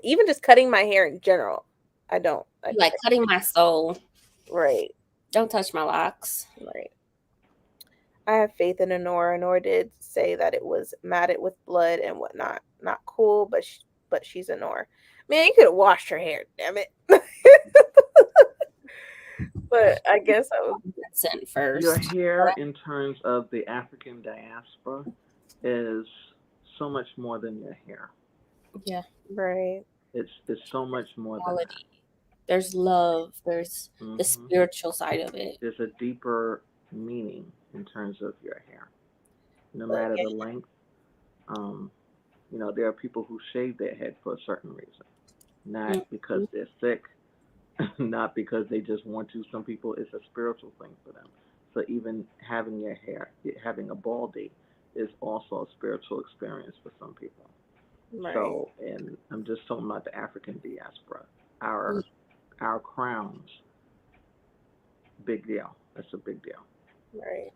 Even just cutting my hair in general, I don't. You like cutting my soul. Right. Don't touch my locks. Right. I have faith in Honora. Honora did say that it was matted with blood and whatnot. Not cool, but she's Honora. Man, you could have washed her hair, damn it. But I guess I was Consent first. Your hair, in terms of the African diaspora, is so much more than your hair. Yeah. right. It's so much more than that. Quality. There's love. There's the spiritual side of it. There's a deeper meaning in terms of your hair. No matter the length, you know, there are people who shave their head for a certain reason, not because they're sick, not because they just want to. Some people, it's a spiritual thing for them. So even having your hair, having a baldy, is also a spiritual experience for some people. Right. So, and I'm just talking about the African diaspora. Our crowns, big deal. That's a big deal. Right.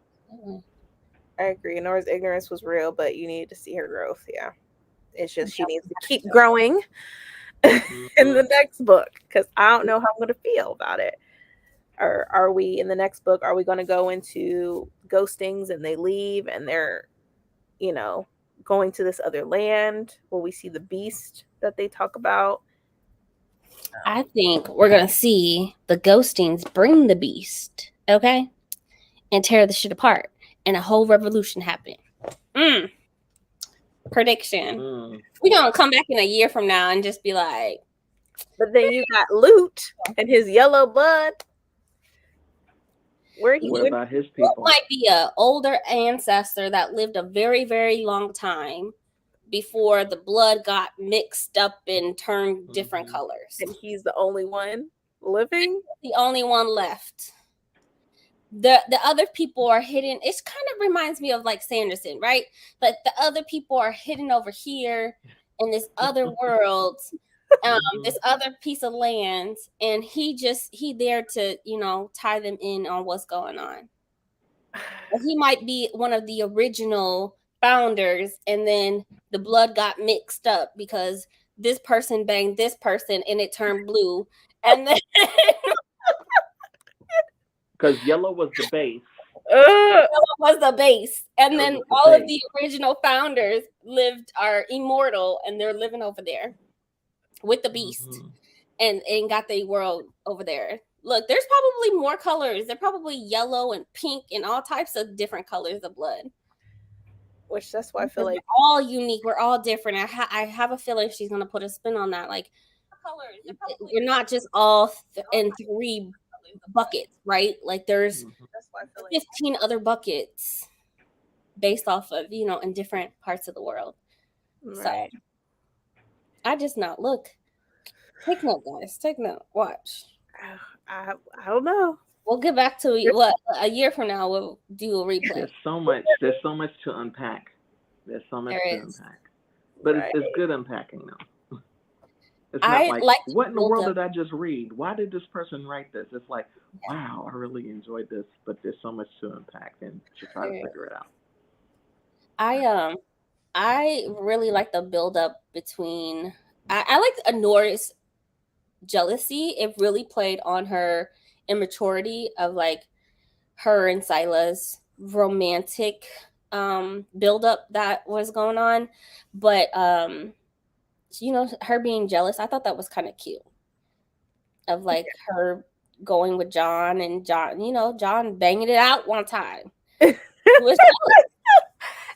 I agree. Nora's ignorance was real, but you needed to see her growth. Yeah. It's just she needs to keep growing in the next book, because I don't know how I'm going to feel about it. Or are we, in the next book, are we going to go into ghostings and they leave and they're, you know, going to this other land? Will we see the beast that they talk about? I think we're going to see the ghostings bring the beast, okay? And tear the shit apart. And a whole revolution happen. Prediction. We're going to come back in a year from now and just be like. But then you got Loot and his yellow blood. What about his people? Loot might be an older ancestor that lived a very, very long time before the blood got mixed up and turned different colors. And he's the only one living? The only one left. The other people are hidden. It kind of reminds me of like Sanderson, right? But the other people are hidden over here in this other world, this other piece of land, and he there to, you know, tie them in on what's going on. He might be one of the original founders, and then the blood got mixed up because this person banged this person and it turned blue, and then because yellow was the base. Yellow was the base, and then all of the original founders are immortal, and they're living over there with the beast, and got the world over there. Look, there's probably more colors. They're probably yellow and pink and all types of different colors of blood. Which that's why I feel like we're all unique. We're all different. I have a feeling she's gonna put a spin on that. Like, we're not just all in 3 buckets, right? Like there's 15 other buckets based off of, you know, in different parts of the world. Right. So I just not look. Take note, guys. Take note. Watch. I don't know. We'll get back to what a year from now we'll do a replay. There's so much to unpack. There's so much to unpack. But it's good unpacking though. It's not like what in the world did I just read? Why did this person write this? It's like, wow, I really enjoyed this, but there's so much to unpack and to try to figure it out. I really like the build up between I like Honora's jealousy. It really played on her immaturity of like her and Sila's romantic build up that was going on. But you know, her being jealous, I thought that was kind of cute. Of like her going with John, and John, you know, John banging it out one time.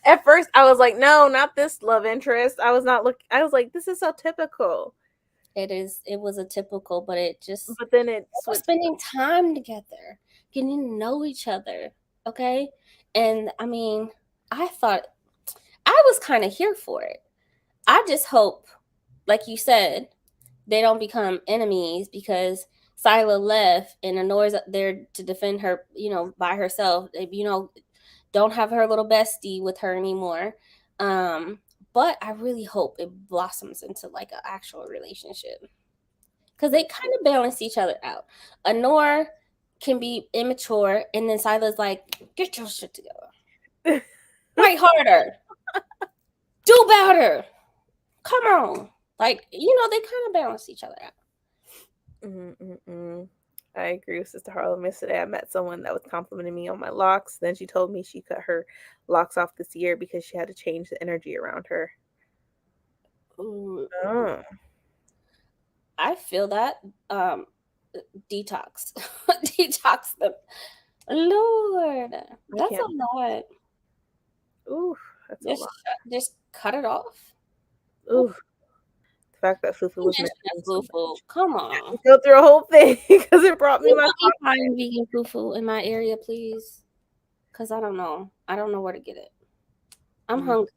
At first, I was like, no, not this love interest. I was like, this is so typical. It was a typical, but it just. But then it was spending time together, getting to know each other. Okay, and I mean, I thought I was kind of here for it. I just hope, like you said, they don't become enemies because Sila left and Honora's there to defend her, you know, by herself. You know, don't have her little bestie with her anymore. But I really hope it blossoms into like an actual relationship, because they kind of balance each other out. Honora can be immature, and then Sila's like, get your shit together. Fight harder. Do better. Come on. Like, you know, they kind of balance each other out. Mm-mm-mm. I agree with Sister Harlem. Yesterday, I met someone that was complimenting me on my locks. Then she told me she cut her locks off this year because she had to change the energy around her. Mm, Oh, I feel that. Detox. Detox them. Lord, I that's a can't. lot. Ooh, that's a lot. Just cut it off. Ooh, the fact that Fufu You was mentioned that mentioned so fufu. much. Come I on. had to go through a whole thing because it brought me You my help me find vegan fufu in my area, please? Because I don't know. I don't know where to get it. I'm Mm. hungry.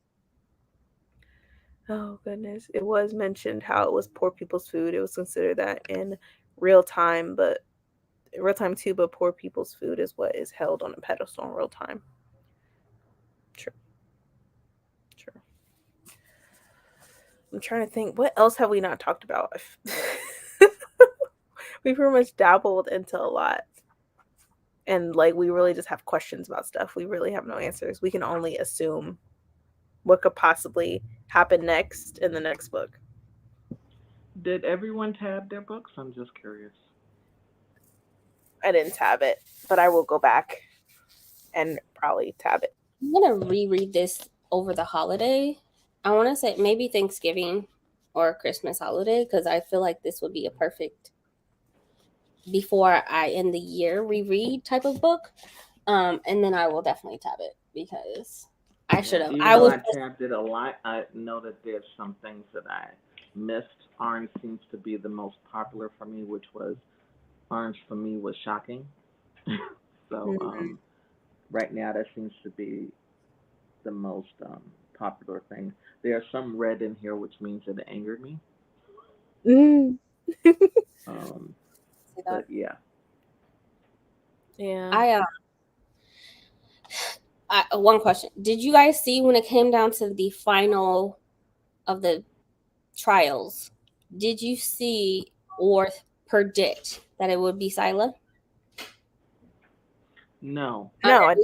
Oh goodness, it was mentioned how it was poor people's food. It was considered that in real time, but real time too. But poor people's food is what is held on a pedestal in real time. True, true. I'm trying to think. What else have we not talked about? We pretty much dabbled into a lot, and like we really just have questions about stuff. We really have no answers. We can only assume what could possibly happen next in the next book. Did everyone tab their books? I'm just curious. I didn't tab it, but I will go back and probably tab it. I'm going to reread this over the holiday. I want to say maybe Thanksgiving or Christmas holiday because I feel like this would be a perfect before I end the year reread type of book. And then I will definitely tab it because I should Yeah, have. even I though was I tabbed it a lot, I know that there's some things that I missed. Orange seems to be the most popular for me, which was Orange for me was shocking. So Mm. right now that seems to be the most popular thing. There are some red in here, which means that it angered me. Mm. Um, see but that. yeah, Yeah. I one question: did you guys see when it came down to the final of the trials? Did you see or predict that it would be Sila? no, No, I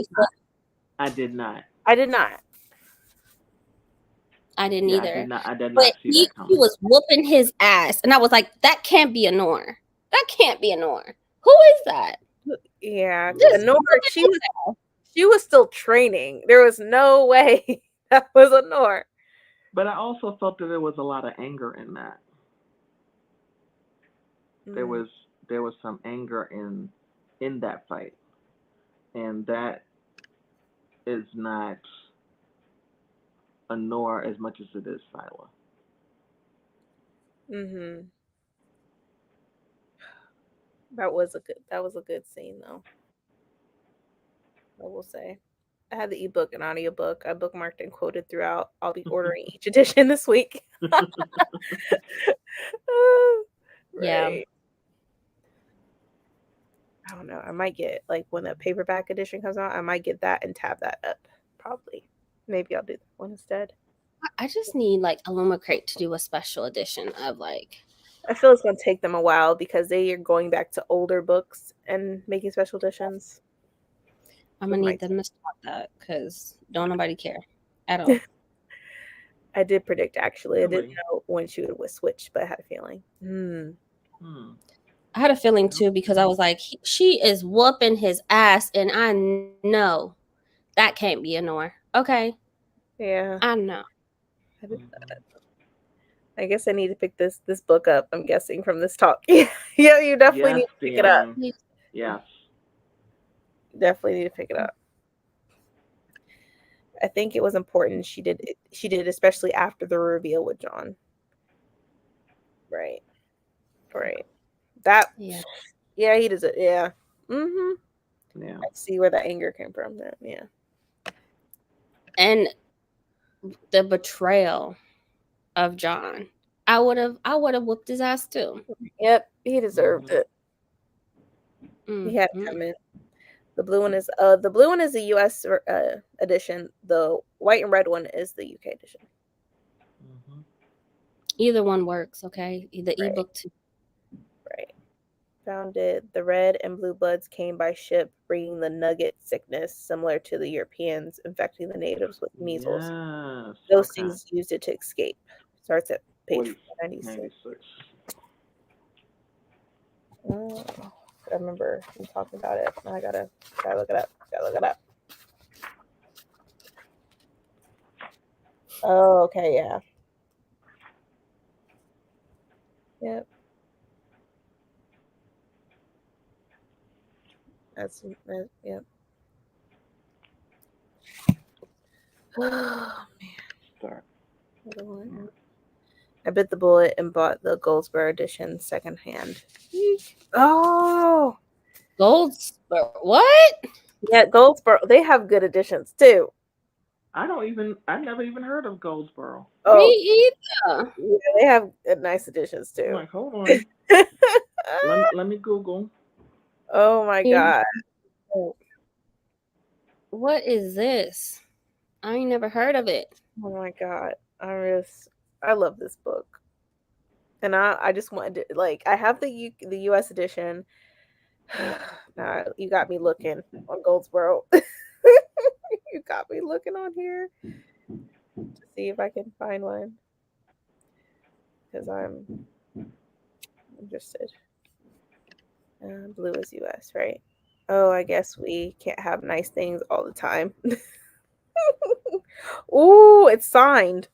did not. I did not. I didn't Yeah, either. I did But not see he that coming. was whooping his ass, and I was like, "That can't be a Nor. That can't be a Nor. Who is that? Yeah, Just Honora, whooping she his was ass." she was still training. There was no way that was Honora. But I also felt that there was a lot of anger in that. There Mm. was there was some anger in that fight, and that is not Honora as much as it is Sila. Mhm. That was a good scene though. I will say. I had the ebook and audiobook. I bookmarked and quoted throughout. I'll be ordering each edition this week. Yeah, Right. I don't know. I might get like when the paperback edition comes out, I might get that and tab that up. Probably. Maybe I'll do that one instead. I just need like Illumicrate to do a special edition of like. I feel it's gonna take them a while because they are going back to older books and making special editions. I'm So gonna it need might them to stop that because don't nobody care at all. I did predict actually. I didn't Really? know when she would switch, but I had a feeling. Hmm. I had a feeling too because I was like, she is whooping his ass, and I know that can't be a Nor. Okay, Yeah. I know. I did Hmm. that. I guess I need to pick this book up, I'm guessing from this talk. Yeah, you definitely Yes, need to pick the it up. yes. Definitely need to pick it up. I think it was important she did especially after the reveal with John. Right. Right. That Yeah. yeah, he does it. Yeah. Mhm. Yeah. I see where the anger came from then. Yeah. And the betrayal of John. I would have whooped his ass too. Yep, he deserved Hmm. it. He had Mm. to come in. The blue one is the US edition. The white and red one is the UK edition. Hmm. Either one works, okay? The Right. ebook too. Right. Found it. The red and blue bloods came by ship, bringing the nugget sickness similar to the Europeans, infecting the natives with measles. Yes. Those Okay. things used it to escape. Starts at page 40, 496. 96. Oh, I remember you talking about it. Now I gotta look it up. Gotta look it up. Oh, okay, yeah. Yep. That's yep. Oh Start. man. I bit the bullet and bought the Goldsboro edition secondhand. Oh, What? yeah, Goldsboro. They have good editions too. I never even heard of Goldsboro. Oh, Me either. yeah, they have nice editions I'm too. like, hold on. Let me Google. Oh my god. What is this? I ain't never heard of it. Oh my god. I love this book. And I just wanted to like I have the US edition. Nah, you got me looking on Goldsboro. You got me looking on here to see if I can find one because I'm interested. Blue is US, right? Oh, I guess we can't have nice things all the time. Ooh, it's signed.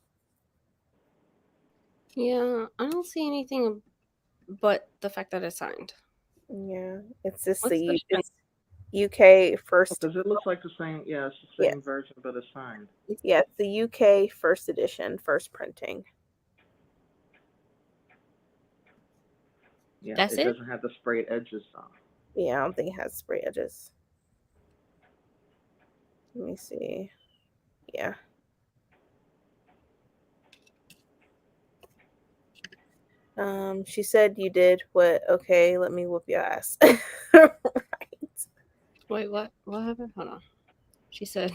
Yeah, I don't see anything but the fact that it's signed. Yeah, it's just What's the difference? it's UK first. Because it looks like the same. Yeah, it's the Yeah, same version, but it's signed. yeah, it's the UK first edition, first printing. Yeah, That's it it? doesn't have the sprayed edges on. Yeah, I don't think it has spray edges. Let me see. Yeah. She said you did what? Okay, let me whoop your ass. Right. Wait, what? What happened? Hold on. She said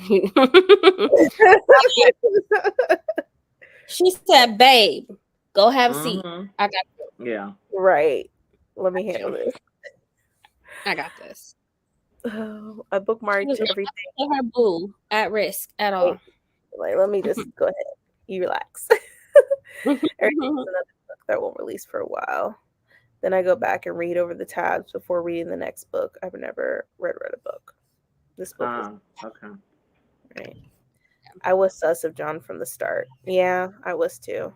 She said, babe, go have a seat. Mm-hmm. I got Yeah. Right. Let me handle you. this. I got this. Oh, I She was bookmarked like, everything. don't put her boo at risk at all. Like, let me just go ahead. You relax. Everything's another book that won't release for a while. Then I go back and read over the tabs before reading the next book. I've never read a book. This book is Okay. right. I was sus of John from the start. Yeah, I was too.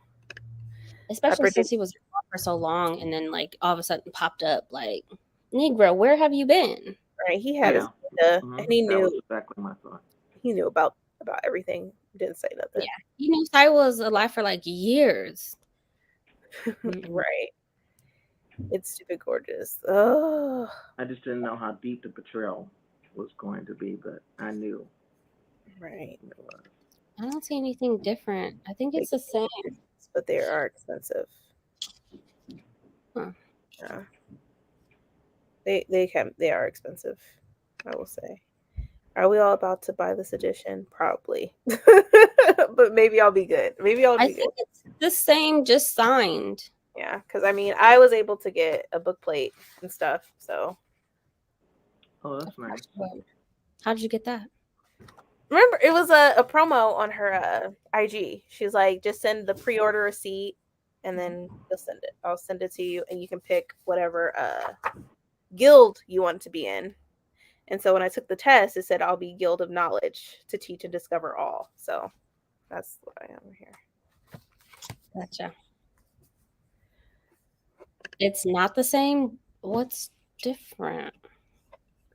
Especially since he was gone for so long and then like all of a sudden popped up like, Negro, where have you been? Right. He had his Yeah. data, Mm-hmm. and he That was knew exactly my thought. about everything. Didn't say nothing. Yeah. He knew Sai was alive for like years. Right. It's stupid gorgeous. Oh. I just didn't know how deep the betrayal was going to be, but I knew Right. it was. I don't see anything different. I think it's the same. But they are expensive. Huh. Yeah. They are expensive, I will say. Are we all about to buy this edition? Probably. But maybe I'll be good. Maybe I'll I be think good. it's the same, just signed. Yeah, because I mean, I was able to get a book plate and stuff. So Oh, that's nice. How did you get that? remember, it was a promo on her IG. She's like, just send the pre-order receipt, and then you'll send it. I'll send it to you, and you can pick whatever guild you want to be in. And so when I took the test, it said I'll be Guild of Knowledge to teach and discover all. So that's what I am here. Gotcha. It's not the same. What's different?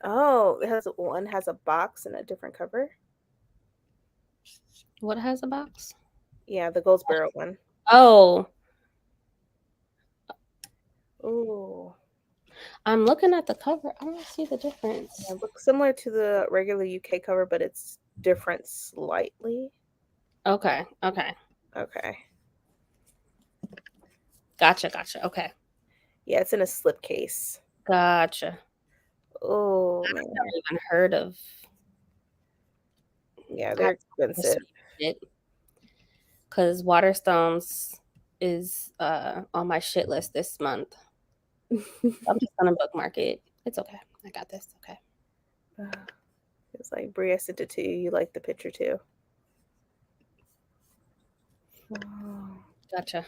Oh, one has a box and a different cover. What has a box? Yeah, the Goldsboro one. Oh, Oh, I'm looking at the cover. I don't see the difference. yeah, looks similar to the regular UK cover, but it's different slightly. Okay. Okay. Gotcha. Okay. Yeah, it's in a slipcase. Gotcha. Oh I've man. never even heard of. Yeah, they're expensive. Because Waterstones is on my shit list this month. I'm just gonna bookmark it. It's okay. I got this. Okay. It's like Bree, I sent it to you. You like the picture too. Gotcha.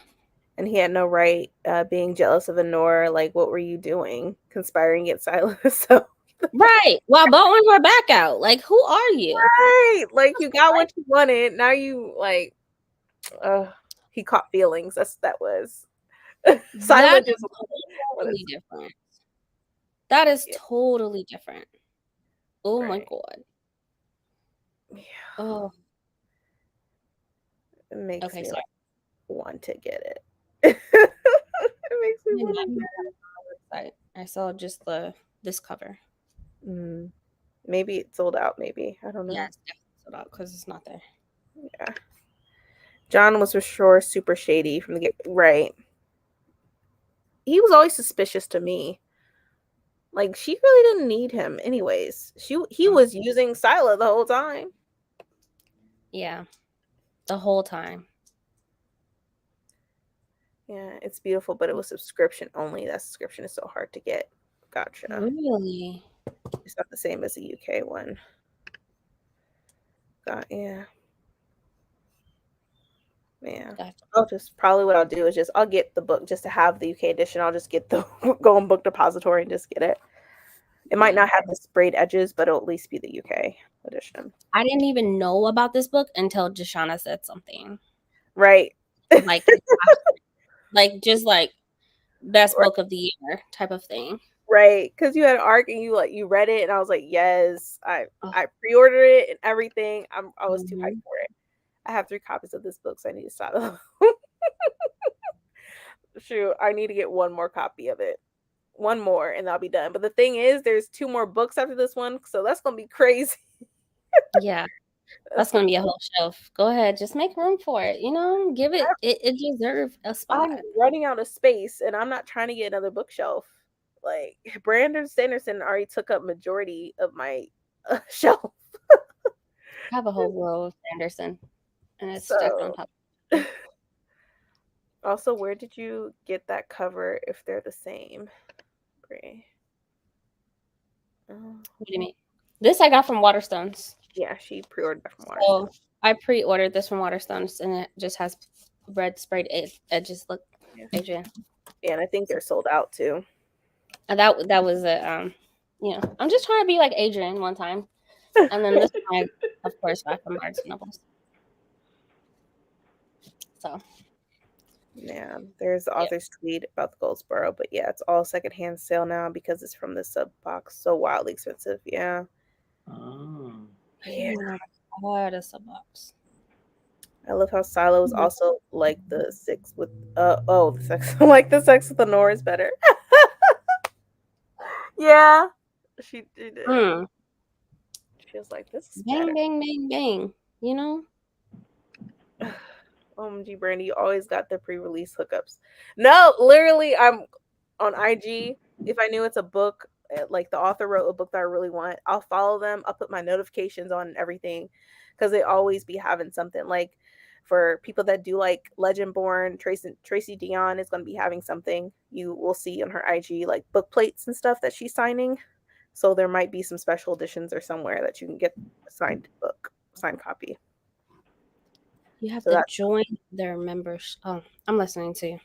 And he had no right being jealous of Honor. Like, what were you doing? Conspiring against Silas. So Right. While bowing her back out. Like, who are you? right, like you got what you wanted. Now you like, he caught feelings. That was That Silent is just totally different. That is yeah. totally different. Oh my Right. God. Yeah. Oh. It makes Okay, me sorry. want to get it. It makes me want to get it. I saw just this cover. Maybe it sold out. Maybe I don't know. Yeah, it's definitely sold out because it's not there. Yeah. John was for sure super shady from the get. Right. He was always suspicious to me. Like she really didn't need him, anyways. He was using Scylla the whole time. Yeah, the whole time. Yeah, it's beautiful, but it was subscription only. That subscription is so hard to get. Gotcha. Really? It's not the same as the UK one. Yeah. Yeah. Gotcha. I'll just probably what I'll do is I'll get the book just to have the UK edition. I'll just get the go on Book Depository and just get it. It might not have the sprayed edges, but it'll at least be the UK edition. I didn't even know about this book until Jashana said something. Right. Like just like best book of the year type of thing. Right, because you had an arc and you read it, and I was like, yes, I pre-ordered it and everything. I was too hyped for it. I have 3 copies of this book, so I need to stop. Shoot, I need to get one more copy of it. One more, and I'll be done. But the thing is, there's 2 more books after this one, so that's gonna be crazy. Yeah, that's gonna be a whole shelf. Go ahead, just make room for it. You know, give it. It deserves a spot. I'm running out of space, and I'm not trying to get another bookshelf. Like Brandon Sanderson already took up majority of my shelf. I have a whole row of Sanderson, and it's stacked on top. Also, where did you get that cover if they're the same, Bree? What do you mean? This I got from Waterstones. Yeah, she pre-ordered that from So Waterstones. I pre-ordered this from Waterstones, and it just has red sprayed edges. Look, Adrian. Yeah, and I think they're sold out too. And that was a I'm just trying to be like Adrian one time, and then this one, of course, back from Barnes and Nobles. So yeah, there's the author's tweet about the Goldsboro, but yeah, it's all secondhand sale now because it's from the sub box. So wildly expensive. Yeah. Oh. Yeah. I had a sub box. I love how Silo is also like the sex with the sex like the sex with the Nora is better. Yeah. She did it. She was like, this is bang, better. bang, bang, bang. You know? OMG, Brandy, you always got the pre-release hookups. No, literally, I'm on IG. If I knew it's a book, like the author wrote a book that I really want, I'll follow them. I'll put my notifications on and everything because they always be having something. Like for people that do like Legendborn, Tracy Dion is going to be having something. You will see on her IG like book plates and stuff that she's signing. So there might be some special editions or somewhere that you can get a signed copy. You have to join their members. Oh, I'm listening to you.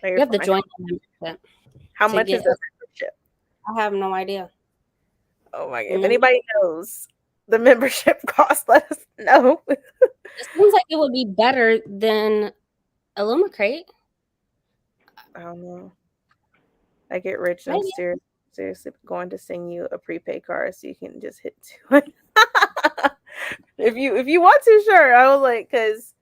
You have to join the membership. How much is the membership? I have no idea. Oh my god! If anybody knows the membership cost, let us know. It seems like it would be better than Illumicrate. I don't know. I get rich and I'm seriously going to sing you a prepaid card so you can just hit 200. if you want to, sure. I was like, because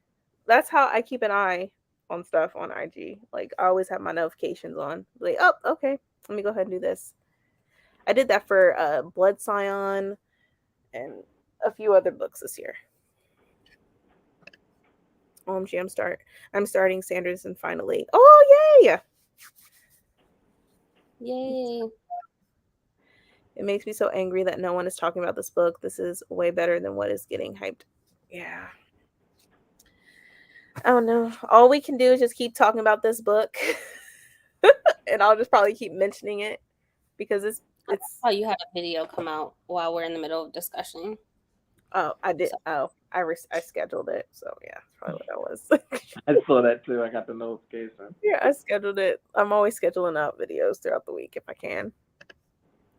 that's how I keep an eye on stuff on IG. Like I always have my notifications on. Like, oh, okay, let me go ahead and do this. I did that for Blood Scion and a few other books this year. OMG, I'm starting Sanderson finally. Oh yay! Yay. It makes me so angry that no one is talking about this book. This is way better than what is getting hyped. Yeah. Oh no. All we can do is just keep talking about this book. And I'll just probably keep mentioning it because it's Oh, you had a video come out while we're in the middle of discussion. Oh, I did. Oh, I scheduled it, so yeah, that's probably what that was. I saw that too. I got the notification. Yeah, I scheduled it. I'm always scheduling out videos throughout the week if I can.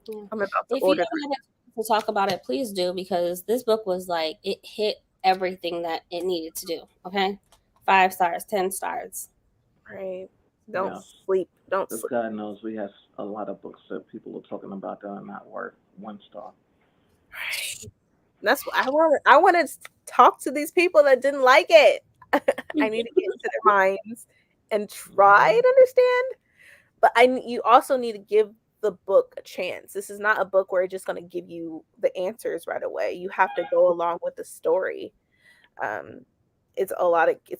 Yeah. I'm about to If you order. don't have to talk about it, please do, because this book was like, it hit everything that it needed to do. Okay, 5 stars, 10 stars. Right. Don't Yeah. sleep. Don't Because sleep. God knows we have a lot of books that people are talking about that are not worth 1 star. Right. That's what I want. I want to talk to these people that didn't like it. I need to get into their minds and try and understand. But you also need to give the book a chance. This is not a book where it's just going to give you the answers right away. You have to go along with the story. It's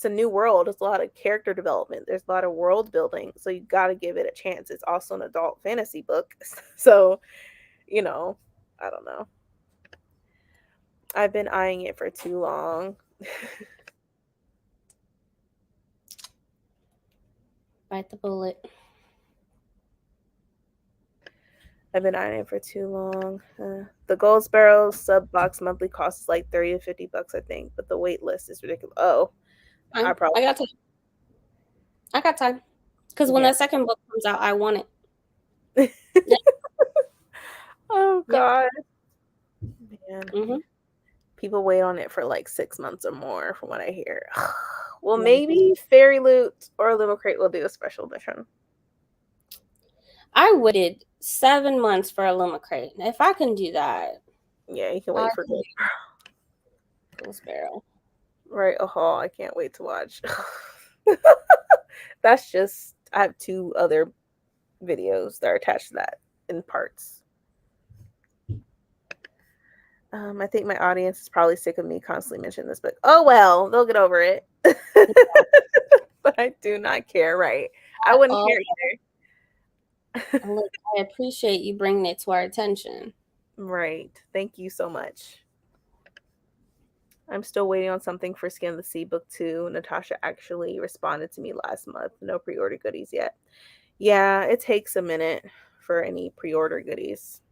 a new world. It's a lot of character development. There's a lot of world building. So you got to give it a chance. It's also an adult fantasy book. So, I don't know. I've been eyeing it for too long. Bite the bullet. I've been eyeing it for too long. The Gold Sparrow sub box monthly cost is like $30 to $50, I think, but the wait list is ridiculous. Oh, I got time. I got time. Because when that second book comes out, I want it. Yeah. Oh God, man. People wait on it for like 6 months or more, from what I hear. Well, maybe Fairyloot or Illumicrate will do a special edition. I waited 7 months for Illumicrate. If I can do that, yeah, you can wait for Gold Sparrow. Right. Oh, I can't wait to watch. That's just, I have 2 other videos that are attached to that in parts. I think my audience is probably sick of me constantly mentioning this book. Oh well, they'll get over it. But I do not care, right? I wouldn't care either. Look, I appreciate you bringing it to our attention. Right. Thank you so much. I'm still waiting on something for Skin of the Sea Book 2. Natasha actually responded to me last month. No pre-order goodies yet. Yeah, it takes a minute for any pre-order goodies.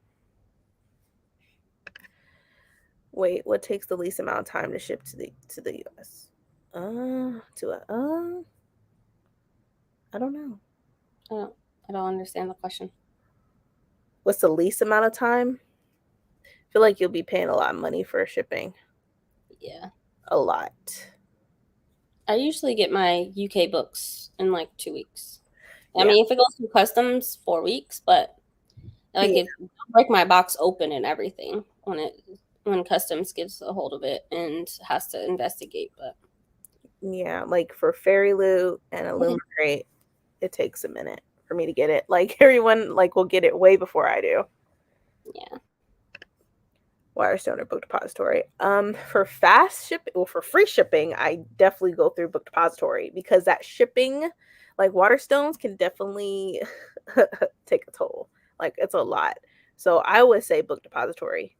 Wait, what takes the least amount of time to ship to the US? I don't know. I don't understand the question. What's the least amount of time? I feel like you'll be paying a lot of money for shipping. Yeah. A lot. I usually get my UK books in like 2 weeks. I mean, if it goes through customs, 4 weeks, but like if I break my box open and everything when customs gets a hold of it and has to investigate. But yeah, like for Fairyloot and Illumicrate, it takes a minute for me to get it. Like everyone will get it way before I do. Yeah. Wirestone or Book Depository. For fast shipping, well, for free shipping, I definitely go through Book Depository, because that shipping, like Waterstones, can definitely take a toll. Like it's a lot. So I would say Book Depository.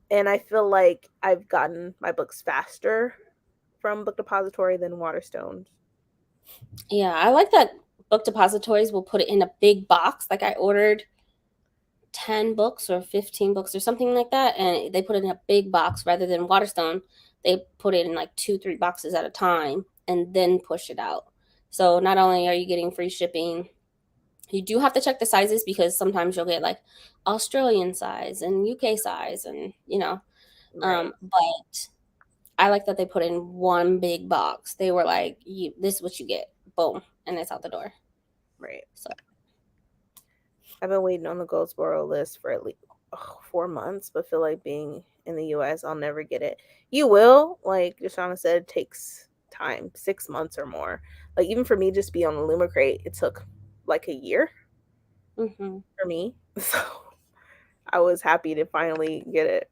And I feel like I've gotten my books faster from Book Depository than Waterstones. Yeah, I like that Book Depositories will put it in a big box. Like I ordered 10 books or 15 books or something like that, and they put it in a big box rather than Waterstone. They put it in like 2-3 boxes at a time and then push it out. So not only are you getting free shipping, you do have to check the sizes, because sometimes you'll get like Australian size and UK size, and Right. but I like that they put in one big box. They were like, this is what you get, boom, and it's out the door. Right. So I've been waiting on the Goldsboro list for at least 4 months, but feel like being in the US, I'll never get it. You will, like Jashana said, it takes time, 6 months or more. Like even for me, just be on the Illumicrate, it took like a year for me. So I was happy to finally get it.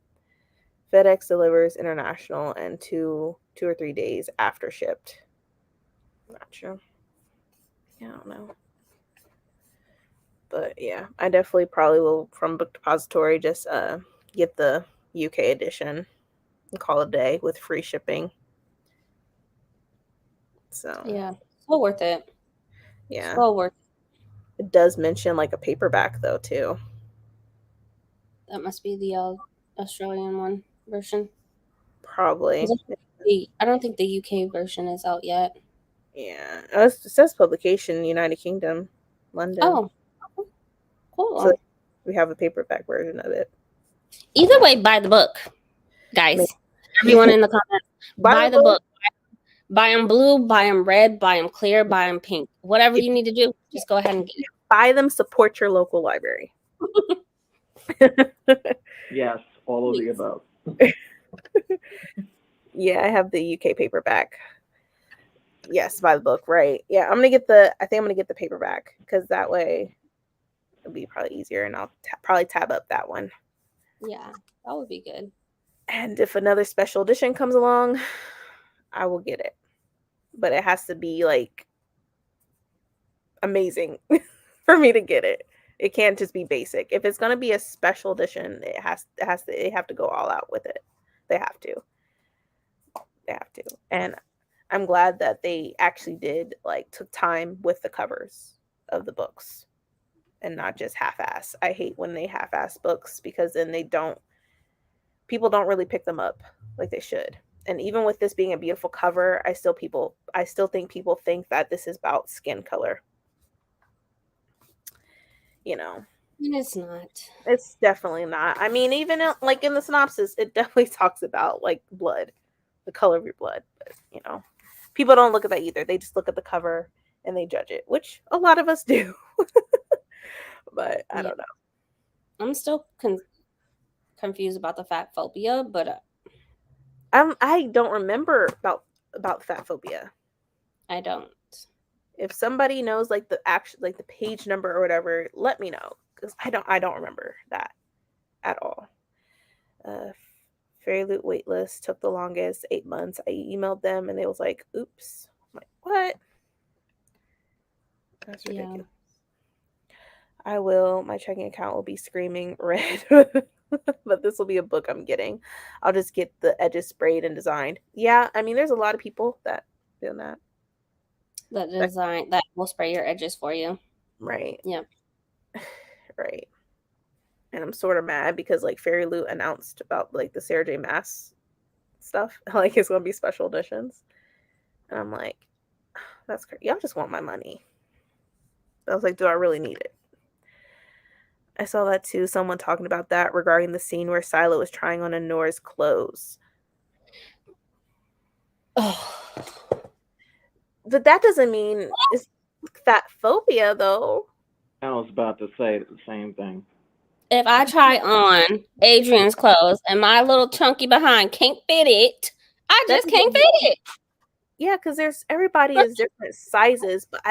FedEx delivers international and two or 3 days after shipped. Not sure. Yeah, I don't know. But yeah, I definitely probably will, from Book Depository, just get the UK edition and call it a day with free shipping. So yeah, so worth it. Yeah, so worth it. It does mention like a paperback though too. That must be the Australian one version. Probably. I don't think the UK version is out yet. Yeah. It says publication, United Kingdom, London. Oh, cool. So we have a paperback version of it. Either way, buy the book, guys. Everyone in the comments, buy the book. Buy them blue, buy them red, buy them clear, buy them pink. Whatever you need to do, just go ahead and get it. Buy them, support your local library. Yes, all of the above. Yeah, I have the UK paperback. Yes, buy the book, right. Yeah, I think I'm gonna get the paperback because that way it'll be probably easier, and I'll probably tab up that one. Yeah, that would be good. And if another special edition comes along, I will get it. But it has to be like amazing for me to get it. It can't just be basic. If it's gonna be a special edition, they have to go all out with it. They have to. And I'm glad that they actually took time with the covers of the books and not just half-ass. I hate when they half-ass books because then people don't really pick them up like they should. And even with this being a beautiful cover, I still think people think that this is about skin color. And it's not. It's definitely not. I mean, even in the synopsis, it definitely talks about blood, the color of your blood. But people don't look at that either. They just look at the cover and they judge it, which a lot of us do. But I don't know. I'm still confused about the fat phobia, but I don't remember about fat phobia. I don't. If somebody knows the page number or whatever, let me know because I don't remember that at all. Fairyloot Waitlist took the longest, 8 months. I emailed them and they was like, "Oops." I'm like, "What?" That's ridiculous. Yeah. My checking account will be screaming red, but this will be a book I'm getting. I'll just get the edges sprayed and designed. Yeah, I mean, there's a lot of people that do that. That will spray your edges for you. Right. Yeah. Right. And I'm sort of mad because Fairyloot announced about the Sarah J. Maas stuff. It's gonna be special editions. And I'm like, that's crazy. Y'all just want my money. I was like, do I really need it? I saw that too. Someone talking about that regarding the scene where Silo was trying on Anora's clothes. Oh. But that doesn't mean it's fat phobia, though. I was about to say the same thing. If I try on Adrian's clothes and my little chunky behind can't fit it, I just can't fit it. Yeah, because everybody is different sizes, but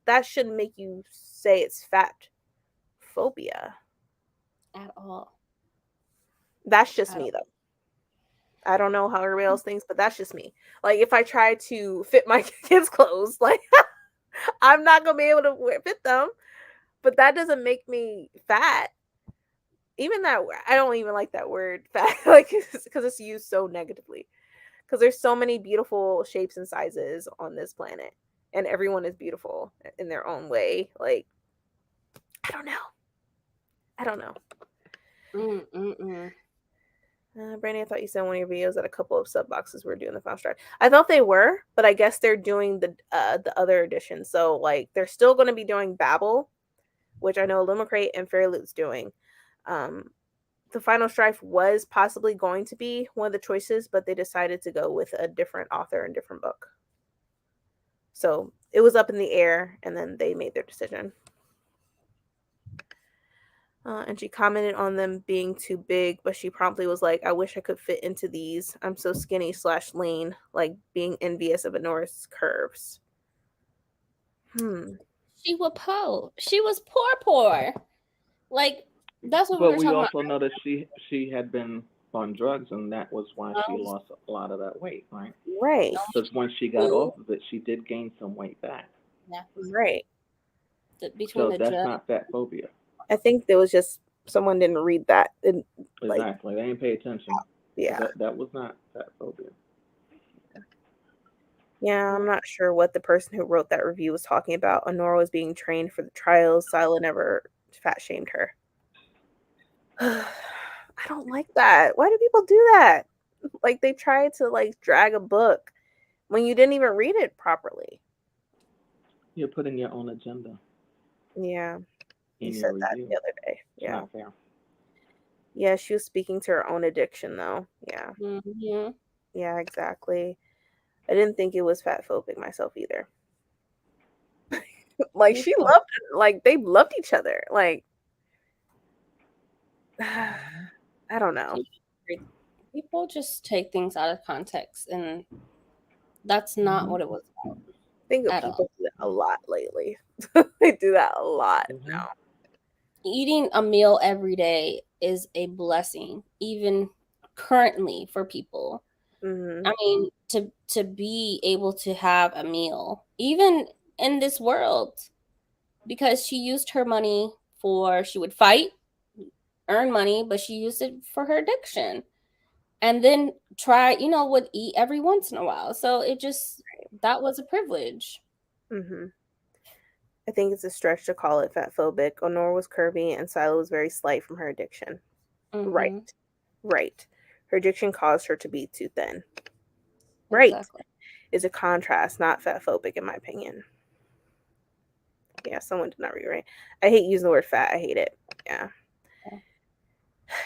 that shouldn't make you say it's fat phobia at all. That's just me, though. I don't know how everybody else thinks, but that's just me. If I try to fit my kids' clothes, I'm not gonna be able to fit them. But that doesn't make me fat. Even that, I don't even like that word fat, because it's used so negatively. Because there's so many beautiful shapes and sizes on this planet, and everyone is beautiful in their own way. I don't know. Brandy, I thought you said in one of your videos that a couple of sub boxes were doing the Final Strife. I thought they were, but I guess they're doing the other edition. So they're still going to be doing Babel, which I know Illumicrate and Fairyloot's doing. The Final Strife was possibly going to be one of the choices, but they decided to go with a different author and different book. So it was up in the air, and then they made their decision. And she commented on them being too big, but she promptly was like, I wish I could fit into these. I'm so skinny / lean, being envious of Anora's curves. She was poor. She was poor. That's what we were talking about. But we also know that she had been on drugs, and that was why she lost a lot of that weight, right? Right. Because once she got off of it, she did gain some weight back. Yeah. Right. So that's not fat phobia. I think there was just someone didn't read that. Exactly. They didn't pay attention. Yeah. That was not fat phobia. Yeah, I'm not sure what the person who wrote that review was talking about. Anora was being trained for the trials. Silo never fat shamed her. I don't like that. Why do people do that? Like they tried to like drag a book when you didn't even read it properly. You're putting your own agenda Yeah, you in said your that review. the other day. It's Yeah. not fair. Yeah, she was speaking to her own addiction though. Yeah. Mm-hmm. Yeah, exactly. I didn't think it was fat phobic myself either. Like she loved it. Like they loved each other. Like I don't know. People just take things out of context, and that's not what it was about I think at all. people do that a lot lately. They do that a lot Mm-hmm. now. Eating a meal every day is a blessing, even currently for people. Hmm. I mean, to be able to have a meal, even in this world, because she used her money she would fight, earn money, but she used it for her addiction. And then would eat every once in a while. So that was a privilege. Hmm. I think it's a stretch to call it fat phobic. Honor was curvy and Silo was very slight from her addiction. Right. Mm-hmm. Right. Her addiction caused her to be too thin. Right. Exactly. Is a contrast, not fat phobic in my opinion. Yeah, someone did not rewrite. I hate using the word fat. I hate it. Yeah.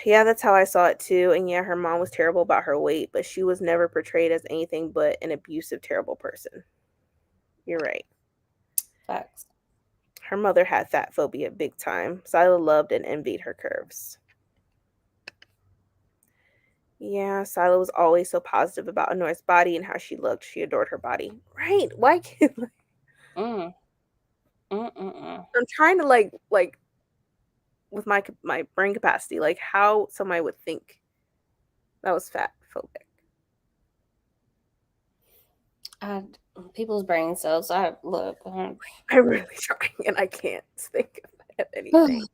Yeah, that's how I saw it too. And yeah, her mom was terrible about her weight, but she was never portrayed as anything but an abusive, terrible person. You're right. Facts. Her mother had fat phobia big time. Sila loved and envied her curves. Yeah, Sila was always so positive about Honor's body and how she looked. She adored her body. Right. Why can't Mm. Mm-mm-mm. I'm trying to like with my brain capacity, like how somebody would think that was fat phobic. People's brain cells. I'm really trying and I can't think of anything.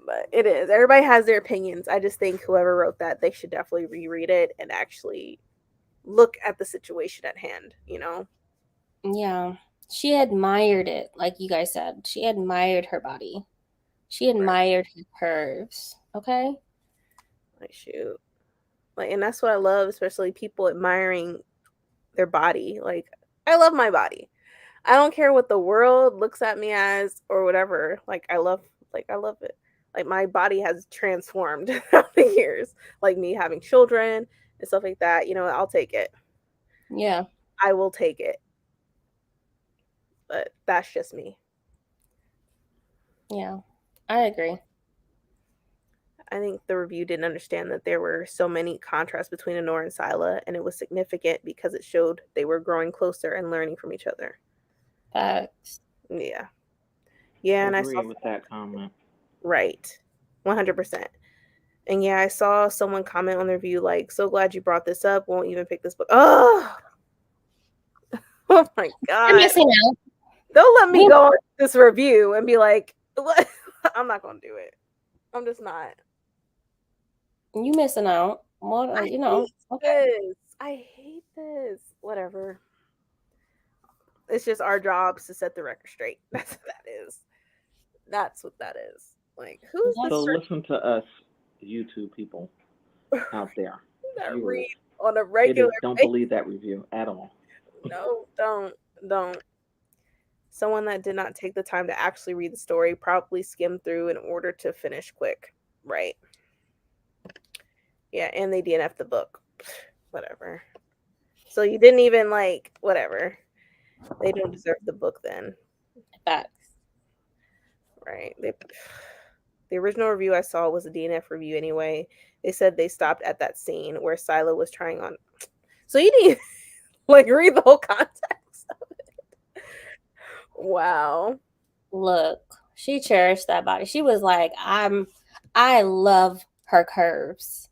But it is. Everybody has their opinions. I just think whoever wrote that, they should definitely reread it and actually look at the situation at hand, you know? Yeah. She admired it, like you guys said. She admired her body. She Right. admired her curves. Okay? Like shoot. Like and that's what I love, especially people admiring their body. Like I love my body. I don't care what the world looks at me as or whatever. I love it. Like my body has transformed throughout the years. Like me having children and stuff like that. You know, I'll take it. Yeah. I will take it. But that's just me. Yeah. I agree. I think the review didn't understand that there were so many contrasts between Honor and Sila, and it was significant because it showed they were growing closer and learning from each other. Facts. Yeah. Yeah, and I saw Agree with that comment. right. 100%. And yeah, I saw someone comment on their review like, "So glad you brought this up. Won't even pick this book." Oh, oh my You're god! missing out. Don't let me We- go on this review and be like, "What?" I'm not gonna do it. I'm just not. You missing out. What I hate okay. this. I hate this. Whatever. It's just our jobs to set the record straight. That's what that is. That's what that is. Like, who's So this listen to us, YouTube people out there, that viewers. read on a It regular is don't basis? believe that review at all. No, don't. Someone that did not take the time to actually read the story probably skimmed through in order to finish quick. Right. Yeah, and they DNF the book. Whatever. So you didn't even like whatever. They don't deserve the book then. Facts. Right. The original review I saw was a DNF review anyway. They said they stopped at that scene where Silo was trying on. So you need like read the whole context of it. Wow. Look, she cherished that body. She was like, I love her curves.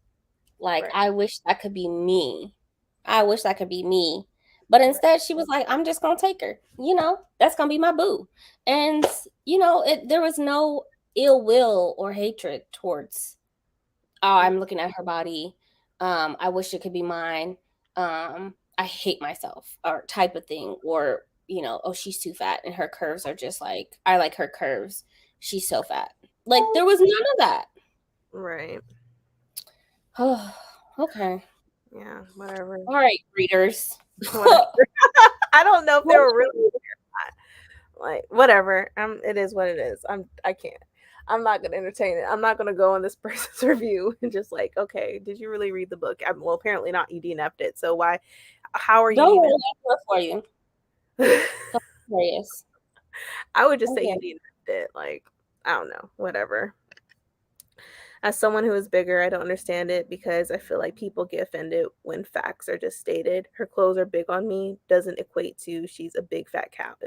Like, Right. I wish that could be me. I wish that could be me. But instead, she was like, I'm just going to take her. That's going to be my boo. And, there was no ill will or hatred towards, I'm looking at her body. I wish it could be mine. I hate myself or type of thing. Or, oh, she's too fat and her curves are just like, I like her curves. She's so fat. Like, there was none of that. Right. Oh, okay. Yeah, whatever. All right, readers. Whatever. I don't know if they were really or not. Like, whatever. It is what it is. I can't. I'm not gonna entertain it. I'm not gonna go on this person's review and just like, okay, did you really read the book? Well, apparently not. You DNF'd it. So why? How are Don't you worry, I'll do it for you. even? Hilarious. I would just say Okay. you DNF'd it. Like, I don't know. Whatever. As someone who is bigger, I don't understand it because I feel like people get offended when facts are just stated. Her clothes are big on me doesn't equate to she's a big fat cat.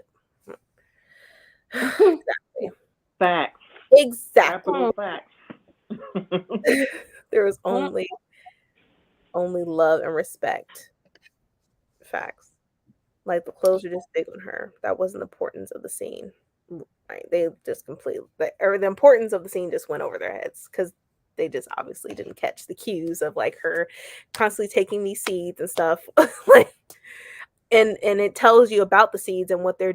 Exactly. Facts. Exactly. Capital facts. There was only love and respect. Facts. Like the clothes are just big on her. That wasn't the importance of the scene. Right? They just completely, or the importance of the scene just went over their heads because they just obviously didn't catch the cues of like her constantly taking these seeds and stuff. Like, and it tells you about the seeds and what they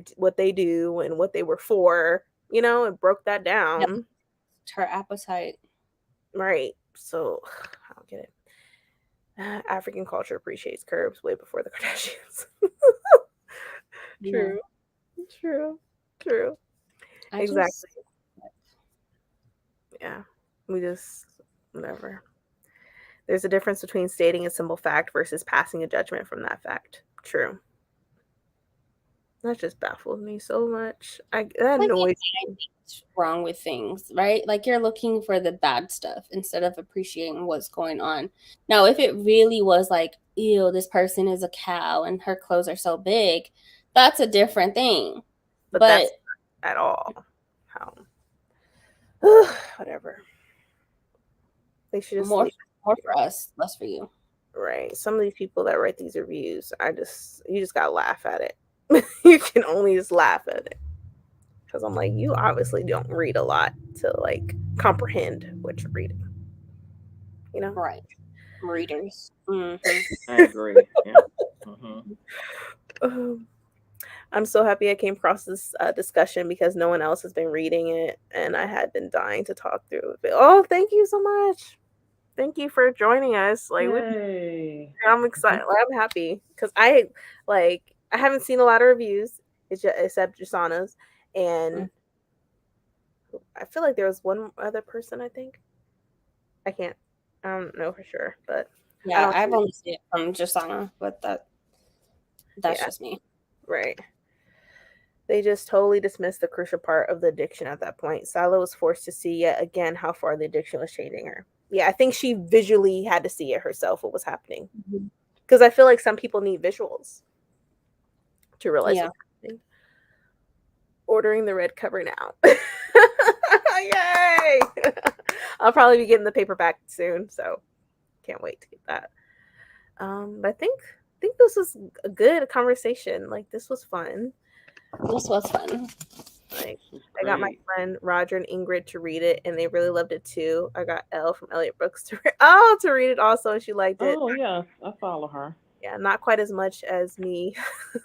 do and what they were for. You know, it broke that down. Yep. Her appetite. Right. So I don't get it. African culture appreciates curves way before the Kardashians. True. True. Exactly. Yeah. We just, whatever. There's a difference between stating a simple fact versus passing a judgment from that fact. True. That just baffles me so much. That annoys me. What's wrong with things, right? Like you're looking for the bad stuff instead of appreciating what's going on. Now, if it really was like, ew, this person is a cow and her clothes are so big, that's a different thing. But that's not at all how. Whatever. They should just more for us, less for you. Right. Some of these people that write these reviews, you just gotta laugh at it. You can only just laugh at it. Because I'm like, you obviously don't read a lot to like comprehend what you're reading. You know? Right. Readers. Mm-hmm. I agree. Yeah. I'm so happy I came across this discussion because no one else has been reading it and I had been dying to talk through it. Oh, thank you so much. Thank you for joining us. Like, I'm excited. Like, I'm happy because I haven't seen a lot of reviews except Jasana's, and I feel like there was one other person. I think I don't know for sure, but yeah, I've only seen it from Jasana, but that's just me. Right. They just totally dismissed the crucial part of the addiction at that point. Silo was forced to see yet again how far the addiction was changing her. Yeah, I think she visually had to see it herself, what was happening. Because I feel like some people need visuals to realize what's happening. Ordering the red cover now. Yay! I'll probably be getting the paperback soon, so can't wait to get that. But I think this was a good conversation. Like, this was fun. This was fun. Like, I got my friend Roger and Ingrid to read it, and they really loved it too. I got Elle from Elliott Brooks to read it also, and she liked it. Oh yeah, I follow her. Yeah, not quite as much as me,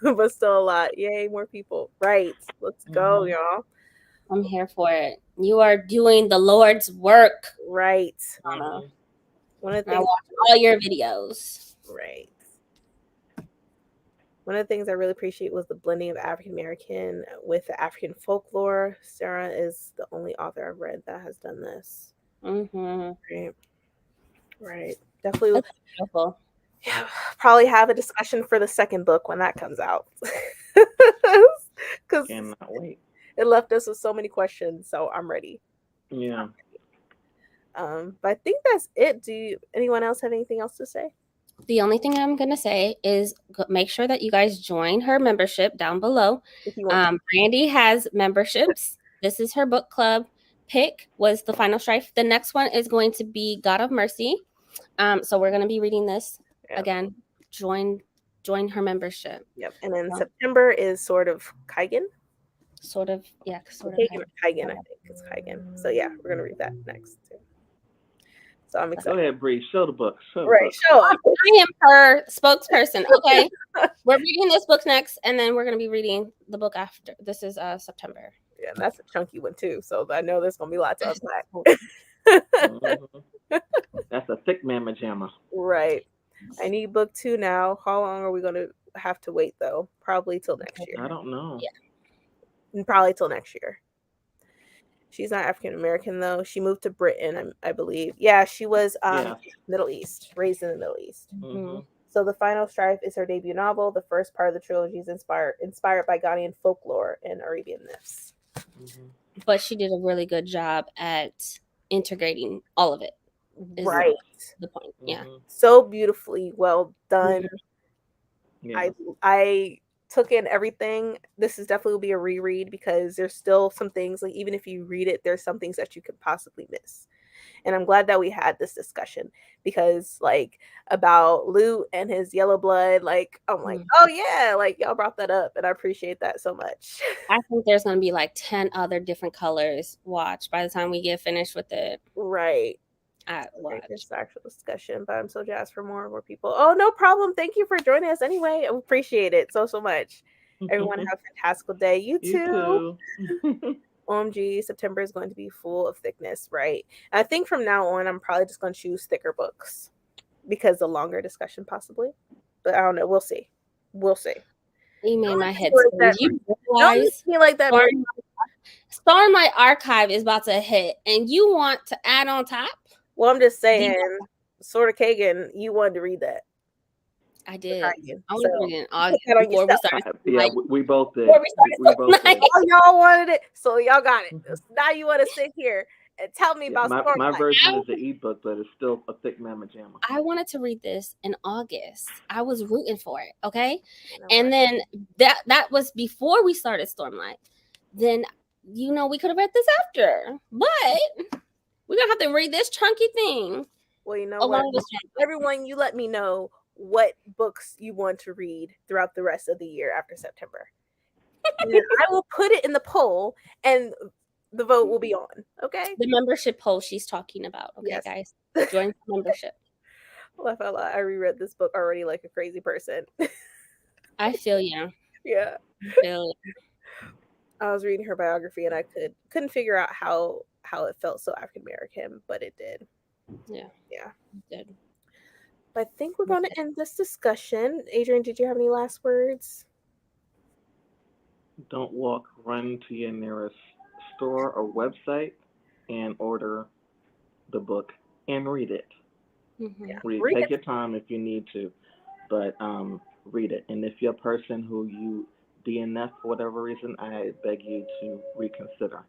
but still a lot. Yay, more people. Right. Let's go, y'all. I'm here for it. You are doing the Lord's work. Right. One of the things, I watch all your videos. Right. One of the things I really appreciate was the blending of African American with the African folklore. Sarah is the only author I've read that has done this. Right. Definitely. That's beautiful. Yeah, probably have a discussion for the second book when that comes out. Because cannot wait. It left us with so many questions, so I'm ready. Yeah. But I think that's it. Anyone else have anything else to say? The only thing I'm going to say is make sure that you guys join her membership down below. Brandy has memberships. This is her book club. Pick was the final Strife. The next one is going to be God of Mercy. So we're going to be reading this again. Join her membership. Yep. And then September is sort of Kaigen. Sort of Kaigen, I think it's Kaigen. So yeah, we're gonna read that next too. So I'm excited. Go ahead, Bree. Show the book. Show up. I am her spokesperson. Okay. We're reading this book next, and then we're gonna be reading the book after. This is September. Yeah, that's a chunky one too. So I know there's gonna be lots of unpack. That's a thick mamma jamma. Right. I need book 2 now. How long are we going to have to wait though? Probably till next year. I don't know. Yeah. Probably till next year. She's not African American though. She moved to Britain, I believe. Yeah, she was Yes. Middle East, raised in the Middle East. Mm-hmm. So the final Strife is her debut novel. The first part of the trilogy is inspired by Ghanaian folklore and Arabian myths. Mm-hmm. But she did a really good job at integrating all of it. Right. The point. Yeah. So beautifully well done. Yeah. I took in everything. This is definitely will be a reread because there's still some things, like even if you read it, there's some things that you could possibly miss. And I'm glad that we had this discussion because like about Loot and his yellow blood, like I'm like, oh yeah, like y'all brought that up and I appreciate that so much. I think there's gonna be like 10 other different colors watched by the time we get finished with it. Right. At watch. This actual discussion, but I'm so jazzed for more people. Oh, no problem. Thank you for joining us anyway. I appreciate it so much. Everyone have a fantastical day. You too. OMG, September is going to be full of thickness, right? I think from now on, I'm probably just going to choose thicker books because the longer discussion possibly. But I don't know. We'll see. You made my head spin. You realize like that. Stormlight Archive is about to hit, and you want to add on top? Well, I'm just saying, Sword of Kagan, you wanted to read that. I did. I was reading August before we started. Yeah, we both did. We both did. Oh, y'all wanted it, so y'all got it. Now you want to sit here and tell me about Stormlight. My version is the ebook, but it's still a thick mamma jamma. I wanted to read this in August. I was rooting for it, okay? And then that was before we started Stormlight. Then, we could have read this after. But we're going to have to read this chunky thing. Well, you know what? Everyone, you let me know what books you want to read throughout the rest of the year after September. And then I will put it in the poll and the vote will be on. Okay. The membership poll she's talking about. Okay, guys. Join the membership. I reread this book already like a crazy person. I feel you. Yeah. I feel you. I was reading her biography and I couldn't figure out how it felt so African American, but it did. Yeah. Yeah. It did. I think we're going to end this discussion. Adrian, did you have any last words? Don't walk, run to your nearest store or website and order the book and read it. Mm-hmm. Yeah. Take your time if you need to, but read it. And if you're a person who you DNF for whatever reason, I beg you to reconsider.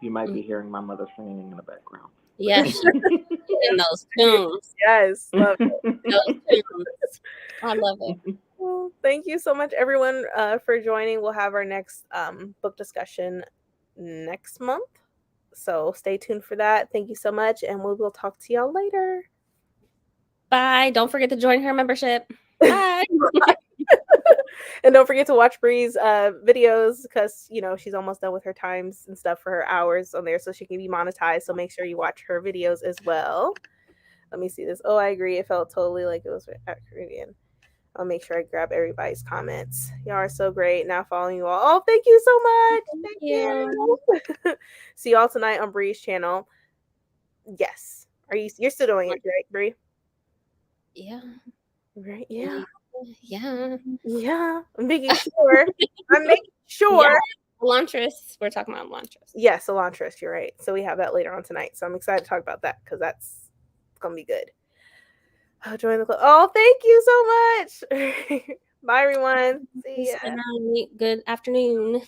You might be hearing my mother singing in the background. Yes. In those tunes. Yes. Love it. Those tunes. I love it. Well, thank you so much, everyone, for joining. We'll have our next book discussion next month. So stay tuned for that. Thank you so much. And we will talk to y'all later. Bye. Don't forget to join her membership. Bye. And don't forget to watch Bree's videos because, she's almost done with her times and stuff for her hours on there so she can be monetized. So make sure you watch her videos as well. Let me see this. Oh, I agree. It felt totally like it was Caribbean. I'll make sure I grab everybody's comments. Y'all are so great. Now following you all. Oh, thank you so much. Thank you. See y'all tonight on Bree's channel. Yes. You're still doing it, right, Bree? Yeah. Right. Yeah. Yeah. Yeah. I'm making sure. Yeah. Elantris. We're talking about Elantris. Yes, Elantris. You're right. So we have that later on tonight. So I'm excited to talk about that because that's gonna be good. Join the club. Oh, thank you so much. Bye, everyone. See ya. Good afternoon.